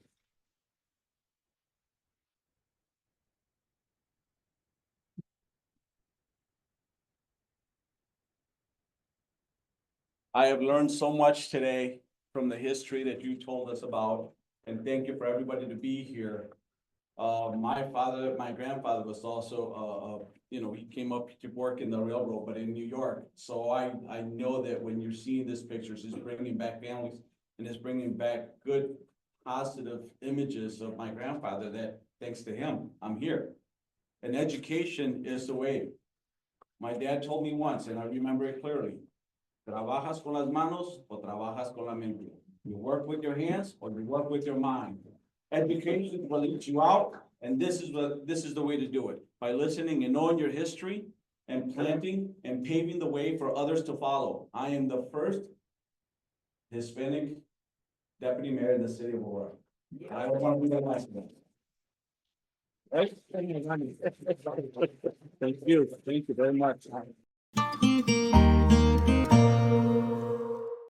I have learned so much today from the history that you told us about, and thank you for everybody to be here. My grandfather was also, he came up to work in the railroad, but in New York. So I know that when you're seeing these pictures, it's bringing back families and it's bringing back good, positive images of my grandfather that thanks to him, I'm here. And education is the way. My dad told me once, and I remember it clearly, trabajas con las manos o trabajas con la mente. You work with your hands or you work with your mind. Education will lead you out, and this is the way to do it, by listening and knowing your history and planting and paving the way for others to follow. I am the first Hispanic deputy mayor in the city of Aurora. I don't want to be the last one. Right? Thank you very much.